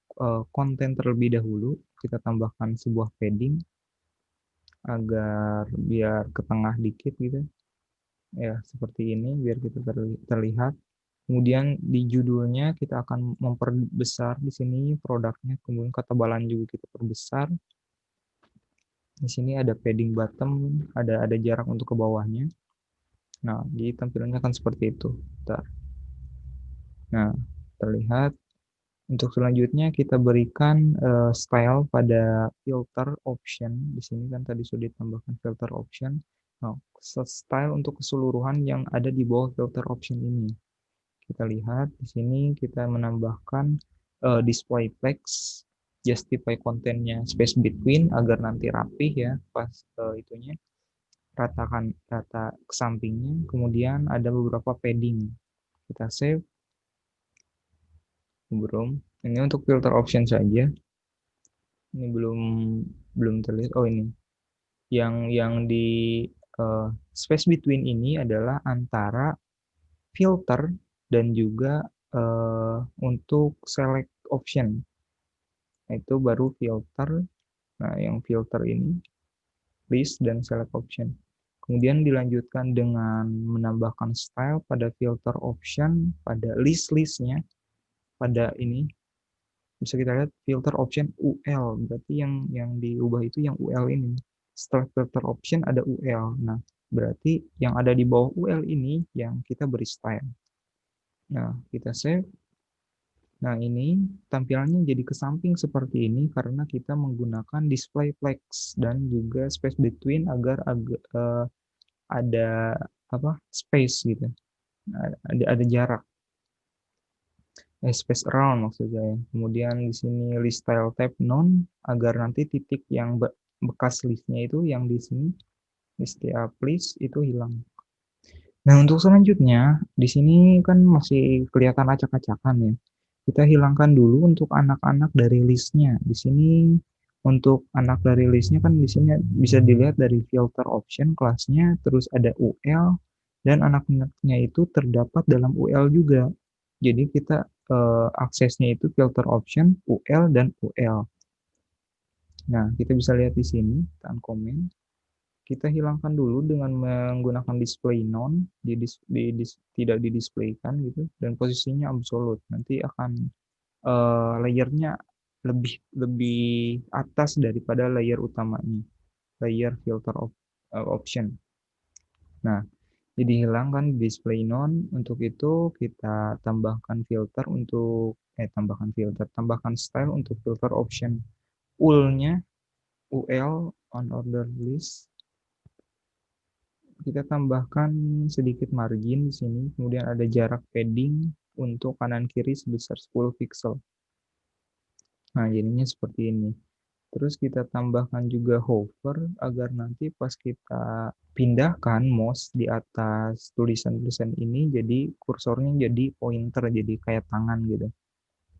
konten terlebih dahulu. Kita tambahkan sebuah padding agar biar ke tengah dikit gitu ya, seperti ini biar kita terlihat. Kemudian di judulnya kita akan memperbesar di sini produknya, kemudian ketebalan juga kita perbesar. Di sini ada padding bottom, ada jarak untuk ke bawahnya. Nah, jadi tampilannya akan seperti itu. Bentar. Nah, terlihat. Untuk selanjutnya kita berikan style pada filter option. Di sini kan tadi sudah ditambahkan filter option. Nah, style untuk keseluruhan yang ada di bawah filter option ini. Kita lihat di sini kita menambahkan display text, justify kontennya, space between agar nanti rapih ya pas itunya, ratakan rata ke sampingnya. Kemudian ada beberapa padding. Kita save. Belum. Ini untuk filter option saja. Ini belum terlihat. Oh, ini yang di space between ini adalah antara filter dan juga untuk select option. Nah, itu baru filter. Nah, yang filter ini list dan select option. Kemudian dilanjutkan dengan menambahkan style pada filter option, pada listnya, pada ini bisa kita lihat filter option UL, berarti yang diubah itu yang UL ini. Setelah filter option ada UL. Nah, berarti yang ada di bawah UL ini yang kita beri style. Nah, kita save. Nah, ini tampilannya jadi ke samping seperti ini karena kita menggunakan display flex dan juga space between agar ada space gitu. Ada jarak. Space around maksudnya ya. Kemudian di sini list style tab none agar nanti titik yang bekas listnya itu yang di sini di setiap list itu hilang. Nah, untuk selanjutnya, di sini kan masih kelihatan acak-acakan ya. Kita hilangkan dulu untuk anak-anak dari listnya. Di sini untuk anak dari listnya kan di sini bisa dilihat dari filter option kelasnya, terus ada UL, dan anak-anaknya itu terdapat dalam UL juga. Jadi kita aksesnya itu filter option, UL, dan UL. Nah, kita bisa lihat di sini, kita komen. Kita hilangkan dulu dengan menggunakan display none, tidak didisplaykan gitu, dan posisinya absolute. Nanti akan layernya lebih lebih atas daripada layer utamanya, layer filter option. Nah, jadi hilangkan display none. Untuk itu kita tambahkan filter untuk tambahkan style untuk filter option. UL-nya UL on order list, kita tambahkan sedikit margin di sini, kemudian ada jarak padding untuk kanan kiri sebesar 10 pixel. Nah, jadinya seperti ini. Terus kita tambahkan juga hover agar nanti pas kita pindahkan mouse di atas tulisan-tulisan ini, jadi kursornya jadi pointer, jadi kayak tangan gitu.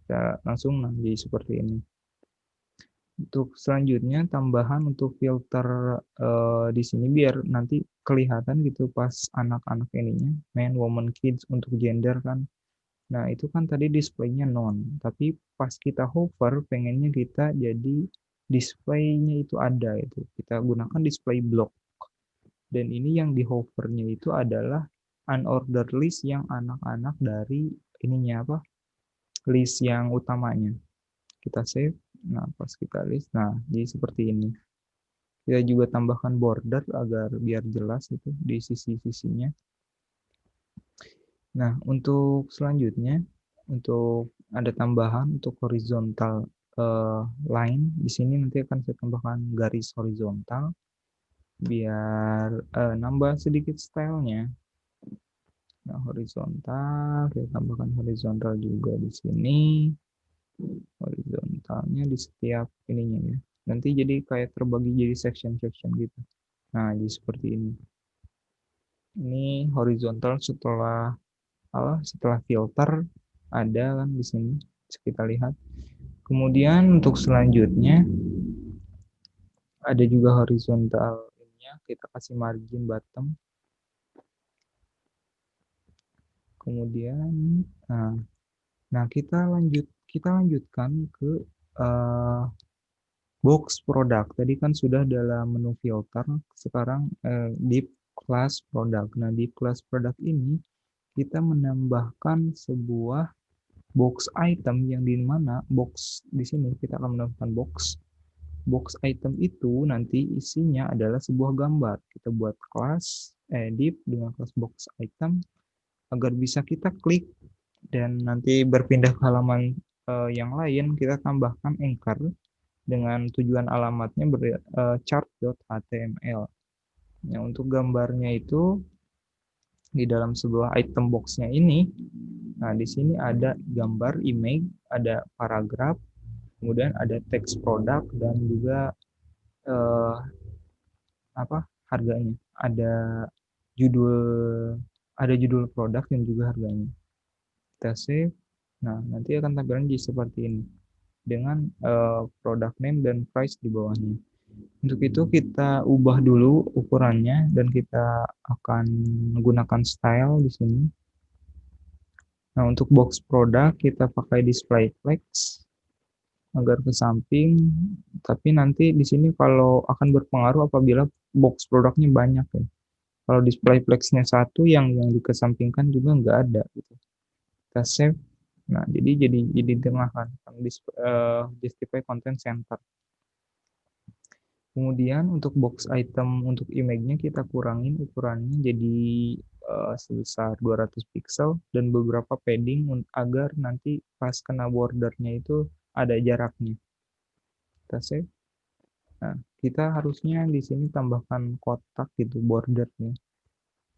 Kita langsung jadi seperti ini. Untuk selanjutnya tambahan untuk filter di sini biar nanti kelihatan gitu pas anak-anak ininya, man, woman, kids untuk gender kan. Nah, itu kan tadi displaynya non, tapi pas kita hover pengennya kita jadi displaynya itu ada itu. Kita gunakan display block. Dan ini yang di hovernya itu adalah unordered list yang anak-anak dari ininya apa? List yang utamanya. Kita save. Nah, pas kita list, nah jadi seperti ini. Kita juga tambahkan border agar biar jelas itu di sisi-sisinya. Nah, untuk selanjutnya, untuk ada tambahan untuk horizontal line, di sini nanti akan saya tambahkan garis horizontal biar nambah sedikit stylenya. Nah, horizontal, kita tambahkan horizontal juga di sini. Horizontalnya di setiap ininya ya. Nanti jadi kayak terbagi jadi section-section gitu. Nah, jadi seperti ini. Ini horizontal setelah filter ada kan di sini. Kita lihat. Kemudian untuk selanjutnya ada juga horizontal ininya, kita kasih margin bottom. Kemudian nah kita lanjutkan ke uh, box product. Tadi kan sudah dalam menu filter, sekarang deep class product. Nah, deep class product ini kita menambahkan sebuah box item yang di mana box di sini kita akan menambahkan box. Box item itu nanti isinya adalah sebuah gambar. Kita buat kelas div dengan kelas box item agar bisa kita klik dan nanti berpindah ke halaman yang lain, kita tambahkan anchor dengan tujuan alamatnya chart.html. Nah, untuk gambarnya itu di dalam sebuah item box-nya ini, nah di sini ada gambar image, ada paragraf, kemudian ada teks produk dan juga eh, harganya. Judul ada judul produk dan juga harganya. Kita save. Nah, nanti akan tampilan jadi seperti ini dengan product name dan price di bawahnya. Untuk itu kita ubah dulu ukurannya dan kita akan menggunakan style di sini. Nah, untuk box produk kita pakai display flex agar ke samping. Tapi nanti di sini kalau akan berpengaruh apabila box produknya banyak ya. Kalau display flexnya satu, yang dikesampingkan juga nggak ada gitu. Kita save. Nah, jadi di tengah kan justify content center. Kemudian untuk box item untuk image-nya kita kurangin ukurannya jadi sebesar 200 pixel dan beberapa padding agar nanti pas kena bordernya itu ada jaraknya. Kita save. Nah, kita harusnya di sini tambahkan kotak gitu bordernya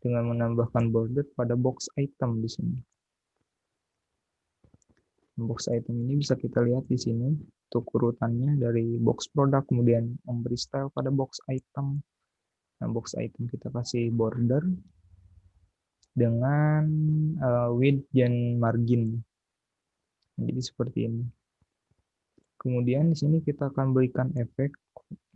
dengan menambahkan border pada box item di sini. Box item ini bisa kita lihat di sini untuk urutannya dari box produk, kemudian memberi style pada box item. Nah, box item kita kasih border. dengan width dan margin. Jadi seperti ini. Kemudian di sini kita akan berikan efek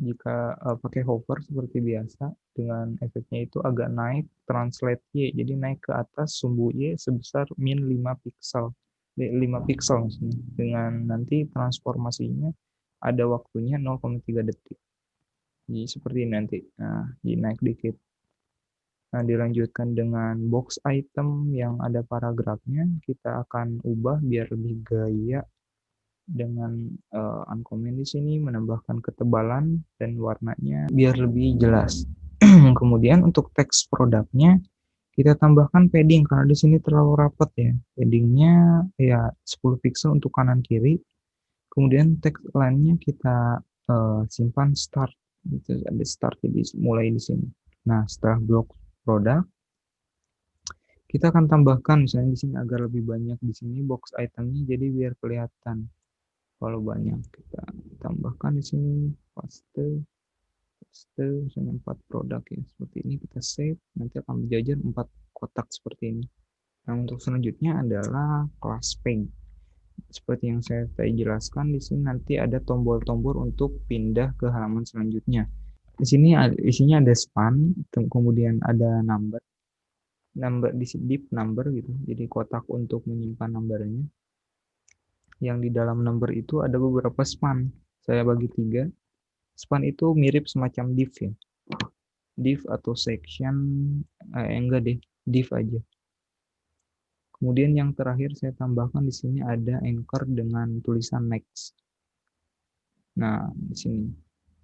jika pakai hover seperti biasa, dengan efeknya itu agak naik translate Y, jadi naik ke atas sumbu Y sebesar min 5 piksel, 5 piksel maksudnya, dengan nanti transformasinya ada waktunya 0,3 detik. Jadi seperti ini nanti. Nah, jadi naik dikit. Nah, dilanjutkan dengan box item yang ada paragrafnya, kita akan ubah biar lebih gaya dengan uncommon di sini, menambahkan ketebalan dan warnanya biar lebih jelas. Kemudian untuk teks produknya kita tambahkan padding karena di sini terlalu rapat ya. Paddingnya ya 10 pixel untuk kanan kiri. Kemudian teks line-nya kita simpan start. Itu ada start, jadi mulai di sini. Nah, setelah blok produk kita akan tambahkan misalnya di sini agar lebih banyak di sini box itemnya, jadi biar kelihatan. Kalau banyak kita tambahkan di sini paste misalnya 4 produk ya, seperti ini kita save, nanti akan menjajar 4 kotak seperti ini. Nah, untuk selanjutnya adalah class page. Seperti yang saya tadi jelaskan, di sini nanti ada tombol-tombol untuk pindah ke halaman selanjutnya. Di sini isinya ada span, kemudian ada number di div number gitu, jadi kotak untuk menyimpan numbernya. Yang di dalam number itu ada beberapa span, saya bagi 3. Span itu mirip semacam div ya, div atau section, enggak deh, div aja. Kemudian yang terakhir saya tambahkan di sini ada anchor dengan tulisan next. Nah, di sini.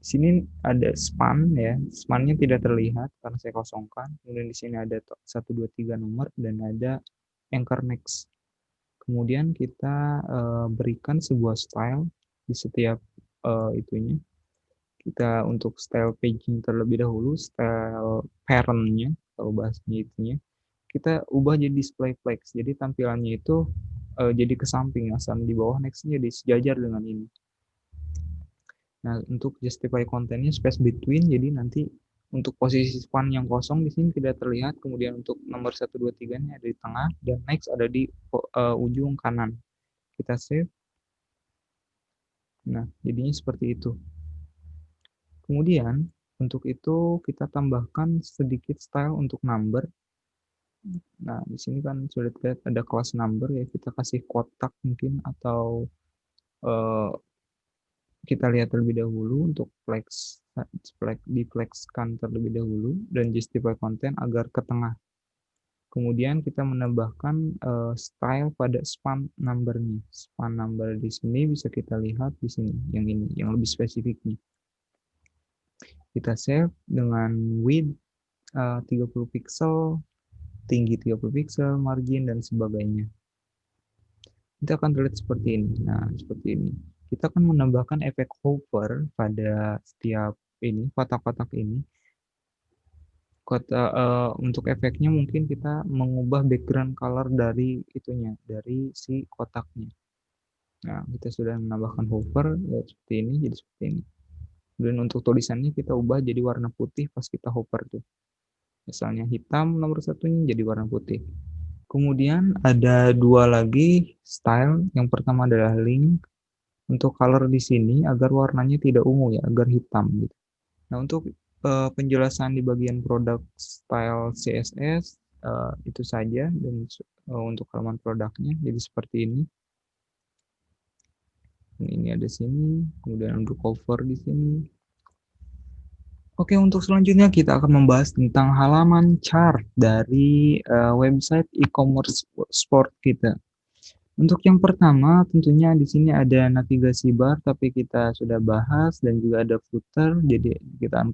Di sini ada span ya. Spannya tidak terlihat karena saya kosongkan. Kemudian di sini ada 1 2 3 nomor dan ada anchor next. Kemudian kita berikan sebuah style di setiap itunya. Kita untuk style paging terlebih dahulu, style parent-nya, kalau bahasanya itunya, kita ubah jadi display flex. Jadi tampilannya itu jadi ke samping, asal di bawah next-nya jadi sejajar dengan ini. Nah, untuk justify kontennya space between, jadi nanti untuk posisi span yang kosong di sini tidak terlihat, kemudian untuk nomor 1 2 3-nya ada di tengah dan next ada di ujung kanan. Kita save. Nah, jadinya seperti itu. Kemudian untuk itu kita tambahkan sedikit style untuk number. Nah, di sini kan sudah terlihat ada kelas number ya, kita kasih kotak mungkin atau kita lihat terlebih dahulu untuk flex, diflexkan terlebih dahulu dan justify content agar ke tengah. Kemudian kita menambahkan style pada span numbernya. Span number di sini bisa kita lihat di sini, yang ini, yang lebih spesifiknya. Kita save dengan width 30 pixel, tinggi 30 pixel, margin, dan sebagainya. Kita akan terlihat seperti ini. Nah, seperti ini. Kita akan menambahkan efek hover pada setiap ini, kotak-kotak ini. Untuk efeknya mungkin kita mengubah background color dari itunya, dari si kotaknya. Nah, kita sudah menambahkan hover ya, seperti ini, jadi seperti ini. Dan untuk tulisannya kita ubah jadi warna putih pas kita hover tuh. Misalnya hitam nomor satunya jadi warna putih. Kemudian ada dua lagi style. Yang pertama adalah link. Untuk color di sini agar warnanya tidak ungu ya, agar hitam gitu. Nah, untuk penjelasan di bagian produk style CSS itu saja, dan untuk halaman produknya jadi seperti ini. Dan ini ada sini, kemudian untuk cover di sini. Oke, untuk selanjutnya kita akan membahas tentang halaman chart dari website e-commerce sport kita. Untuk yang pertama, tentunya di sini ada navigasi bar, tapi kita sudah bahas, dan juga ada footer, jadi kita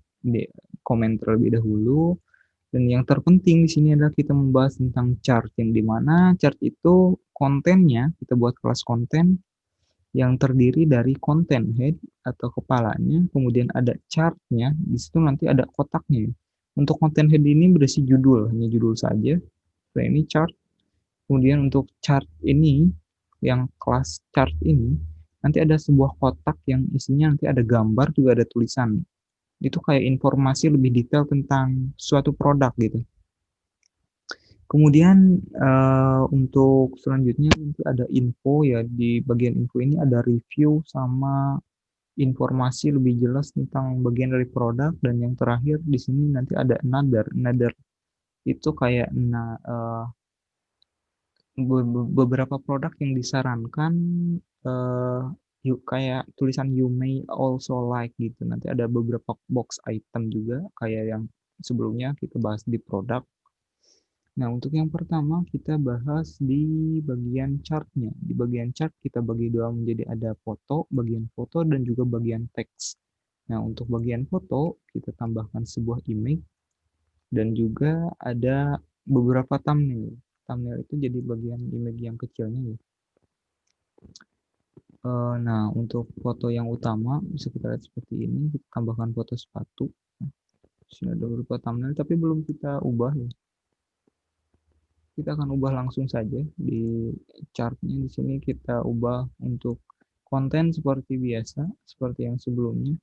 komen terlebih dahulu. Dan yang terpenting di sini adalah kita membahas tentang chart, yang dimana chart itu kontennya, kita buat kelas konten yang terdiri dari konten head atau kepalanya, kemudian ada chartnya, di situ nanti ada kotaknya. Untuk konten head ini berisi judul, hanya judul saja. Nah, ini chart. Kemudian untuk chart ini, yang kelas chart ini, nanti ada sebuah kotak yang isinya nanti ada gambar, juga ada tulisan. Itu kayak informasi lebih detail tentang suatu produk gitu. Kemudian untuk selanjutnya nanti ada info ya, di bagian info ini ada review sama informasi lebih jelas tentang bagian dari produk, dan yang terakhir di sini nanti ada another itu kayak beberapa produk yang disarankan, eh yuk kayak tulisan you may also like gitu. Nanti ada beberapa box item juga kayak yang sebelumnya kita bahas di produk. Nah, untuk yang pertama kita bahas di bagian chartnya. Di bagian chart kita bagi dua menjadi ada foto, bagian foto dan juga bagian teks. Nah, untuk bagian foto kita tambahkan sebuah image dan juga ada beberapa thumbnail. Thumbnail itu jadi bagian image yang kecilnya ya. Nah, untuk foto yang utama bisa kita lihat seperti ini. Kita tambahkan foto sepatu. Sini ada beberapa thumbnail tapi belum kita ubah ya. Kita akan ubah langsung saja di chartnya. Di sini kita ubah untuk konten seperti biasa, seperti yang sebelumnya.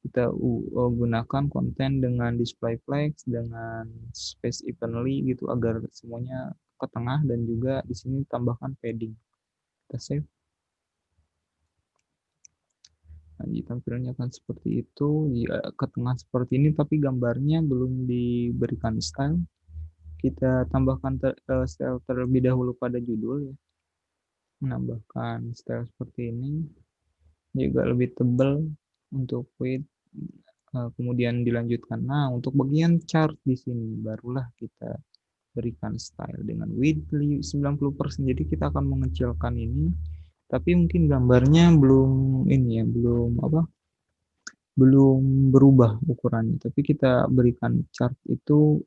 Kita gunakan konten dengan display flex, dengan space evenly gitu agar semuanya ke tengah, dan juga di sini tambahkan padding. Kita save. Nah, tampilannya akan seperti itu. Ya, ke tengah seperti ini tapi gambarnya belum diberikan style. Kita tambahkan style terlebih dahulu pada judul ya. Menambahkan style seperti ini, juga lebih tebal untuk width. Kemudian dilanjutkan. Nah, untuk bagian chart di sini barulah kita berikan style dengan width 90%. Jadi kita akan mengecilkan ini, tapi mungkin gambarnya belum ini ya, belum berubah ukurannya. Tapi kita berikan chart itu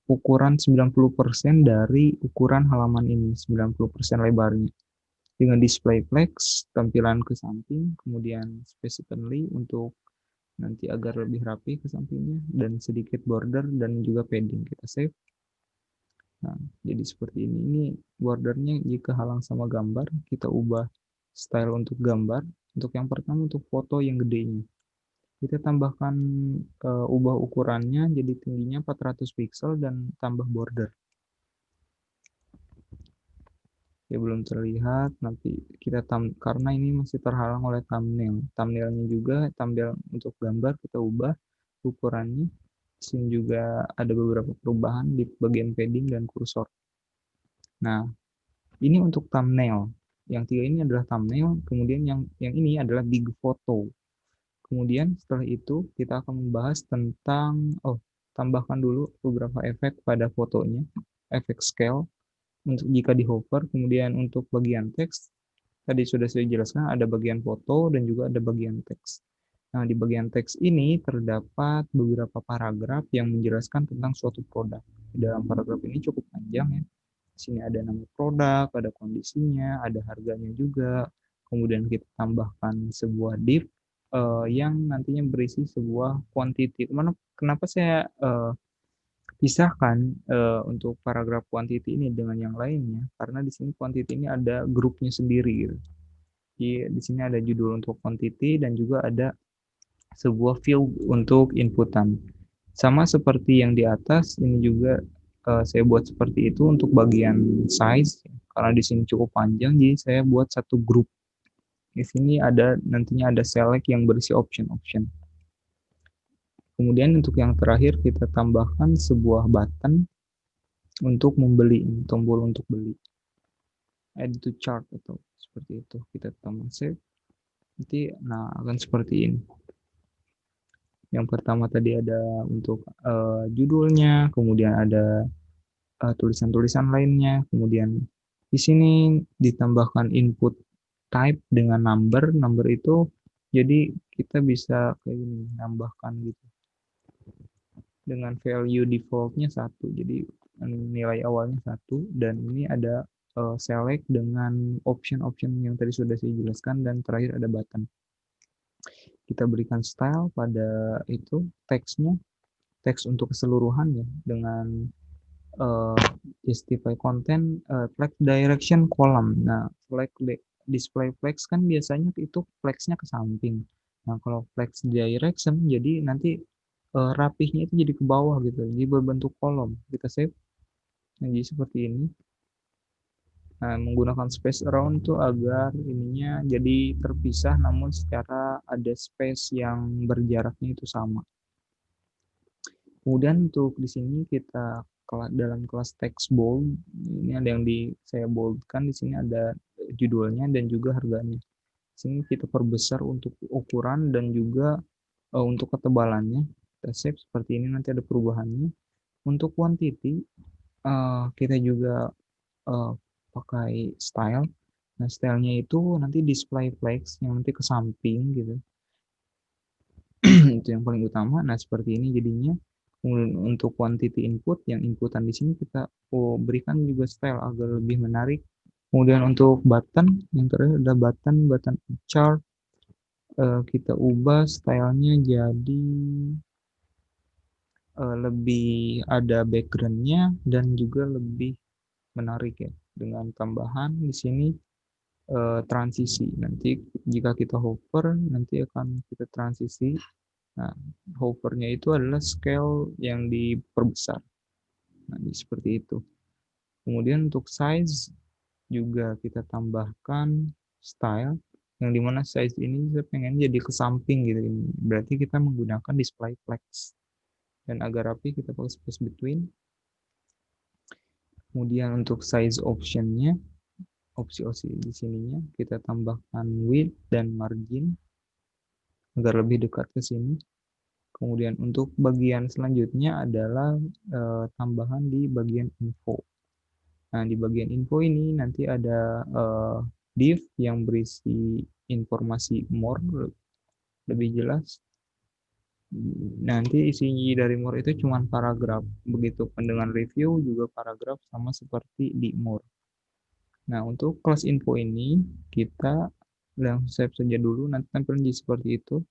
ukuran 90% dari ukuran halaman ini, 90% lebarnya. Dengan display flex, tampilan ke samping, kemudian specifically untuk nanti agar lebih rapi ke sampingnya, dan sedikit border dan juga padding. Kita save. Nah, jadi seperti ini. Ini bordernya jika halang sama gambar, kita ubah style untuk gambar. Untuk yang pertama, untuk foto yang gedenya. Kita tambahkan, ubah ukurannya jadi tingginya 400 pixel dan tambah border. Ya belum terlihat, nanti kita karena ini masih terhalang oleh thumbnail. Thumbnailnya juga, thumbnail untuk gambar kita ubah ukurannya. Di sini juga ada beberapa perubahan di bagian padding dan kursor. Nah, ini untuk thumbnail. Yang tiga ini adalah thumbnail, kemudian yang ini adalah big photo. Kemudian setelah itu kita akan membahas tentang, tambahkan dulu beberapa efek pada fotonya, efek scale untuk jika di hover. Kemudian untuk bagian teks, tadi sudah saya jelaskan ada bagian foto dan juga ada bagian teks. Nah, di bagian teks ini terdapat beberapa paragraf yang menjelaskan tentang suatu produk. Dalam paragraf ini cukup panjang ya. Di sini ada nama produk, ada kondisinya, ada harganya juga. Kemudian kita tambahkan sebuah div yang nantinya berisi sebuah quantity. Kenapa saya pisahkan untuk paragraf quantity ini dengan yang lainnya? Karena di sini quantity ini ada grupnya sendiri gitu. Di sini ada judul untuk quantity dan juga ada sebuah field untuk inputan. Sama seperti yang di atas, ini juga saya buat seperti itu untuk bagian size, karena di sini cukup panjang, jadi saya buat satu grup. Di sini ada nantinya ada select yang berisi option-option. Kemudian untuk yang terakhir kita tambahkan sebuah button untuk membeli, tombol untuk beli. Add to chart atau seperti itu. Kita tambah save. Nanti akan seperti ini. Yang pertama tadi ada untuk judulnya, kemudian ada tulisan-tulisan lainnya, kemudian di sini ditambahkan input type dengan number. Number itu jadi kita bisa kayak gini, nambahkan gitu dengan value defaultnya 1, jadi nilai awalnya 1, dan ini ada select dengan option-option yang tadi sudah saya jelaskan, dan terakhir ada button. Kita berikan style pada itu teksnya, teks untuk keseluruhan ya, dengan justify content, flex direction column. Nah, display flex kan biasanya itu flexnya ke samping. Nah, kalau flex direction jadi nanti rapihnya itu jadi ke bawah gitu, jadi berbentuk kolom. Kita save. Nah, jadi seperti ini. Nah, menggunakan space around tuh agar ininya jadi terpisah namun secara ada space yang berjaraknya itu sama. Kemudian untuk di sini kita dalam kelas text bold, ini ada yang saya boldkan, di sini ada judulnya dan juga harganya. Di sini kita perbesar untuk ukuran dan juga untuk ketebalannya. Kita save seperti ini, nanti ada perubahannya. Untuk quantity, kita juga pakai style. Nah, stylenya itu nanti display flex yang nanti ke samping gitu. Itu yang paling utama. Nah, seperti ini jadinya. Kemudian untuk quantity input, yang inputan di sini kita berikan juga style agar lebih menarik. Kemudian untuk button, yang terakhir ada button chart, kita ubah stylenya jadi lebih ada backgroundnya dan juga lebih menarik ya, dengan tambahan di sini transisi. Nanti jika kita hover, nanti akan kita transisi. Nah, hovernya itu adalah scale yang diperbesar. Nah, seperti itu. Kemudian untuk size juga kita tambahkan style, yang dimana size ini saya pengen jadi ke samping gitu. Berarti kita menggunakan display flex. Dan agar rapi kita pakai space between. Kemudian untuk size optionnya, opsi-opsi di sininya kita tambahkan width dan margin agar lebih dekat ke sini. Kemudian untuk bagian selanjutnya adalah tambahan di bagian info. Nah, di bagian info ini nanti ada div yang berisi informasi more lebih jelas. Nanti isi dari more itu cuma paragraf. Begitupun dengan review juga paragraf sama seperti di more. Nah, untuk kelas info ini kita langsung save saja dulu, nanti tampilnya seperti itu.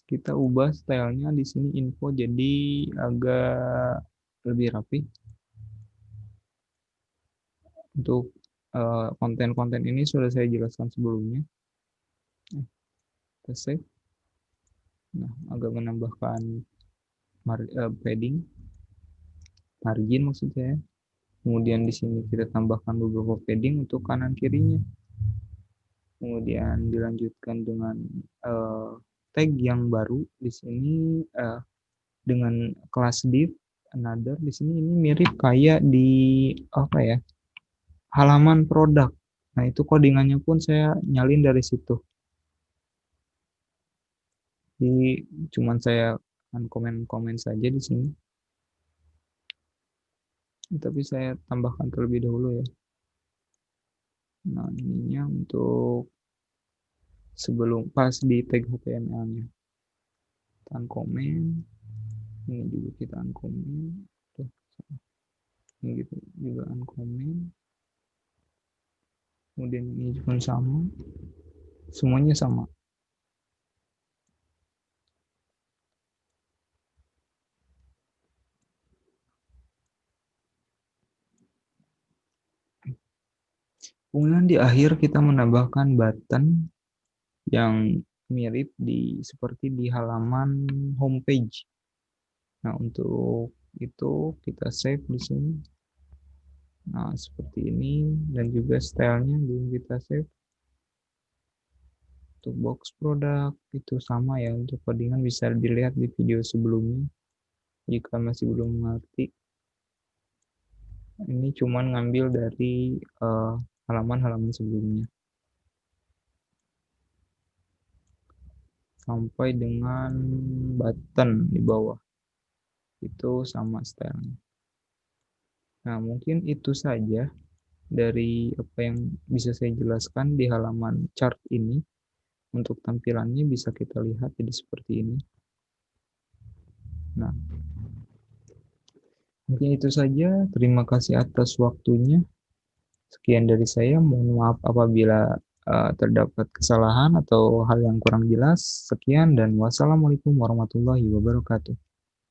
Kita ubah stylenya di sini info jadi agak lebih rapi. Untuk konten-konten ini sudah saya jelaskan sebelumnya. Kita save. Nah, agak menambahkan padding, margin maksudnya. Kemudian di sini kita tambahkan beberapa padding untuk kanan kirinya. Kemudian dilanjutkan dengan tag yang baru di sini dengan kelas div another. Di sini ini mirip kayak di apa ya, halaman produk. Nah, itu codingannya pun saya nyalin dari situ. Jadi cuman saya komen-komen saja di sini. Tapi saya tambahkan terlebih dahulu ya. Nah, ininya untuk sebelum pas di tag HTML-nya. Kita komen. Ini juga kita uncommon. Tuh, ini gitu juga uncommon. Kemudian ini juga sama. Semuanya sama. Kemudian di akhir kita menambahkan button yang mirip seperti di halaman homepage. Nah, untuk itu kita save di sini. Nah, seperti ini dan juga stylenya belum kita save. Untuk box produk itu sama ya, untuk codingan bisa dilihat di video sebelumnya jika masih belum mengerti. Ini cuman ngambil dari halaman-halaman sebelumnya sampai dengan button di bawah itu sama stylenya. Nah, mungkin itu saja dari apa yang bisa saya jelaskan di halaman chart ini. Untuk tampilannya bisa kita lihat jadi seperti ini. Nah, mungkin itu saja. Terima kasih atas waktunya. Sekian dari saya. Mohon maaf apabila terdapat kesalahan atau hal yang kurang jelas. Sekian dan wassalamualaikum warahmatullahi wabarakatuh.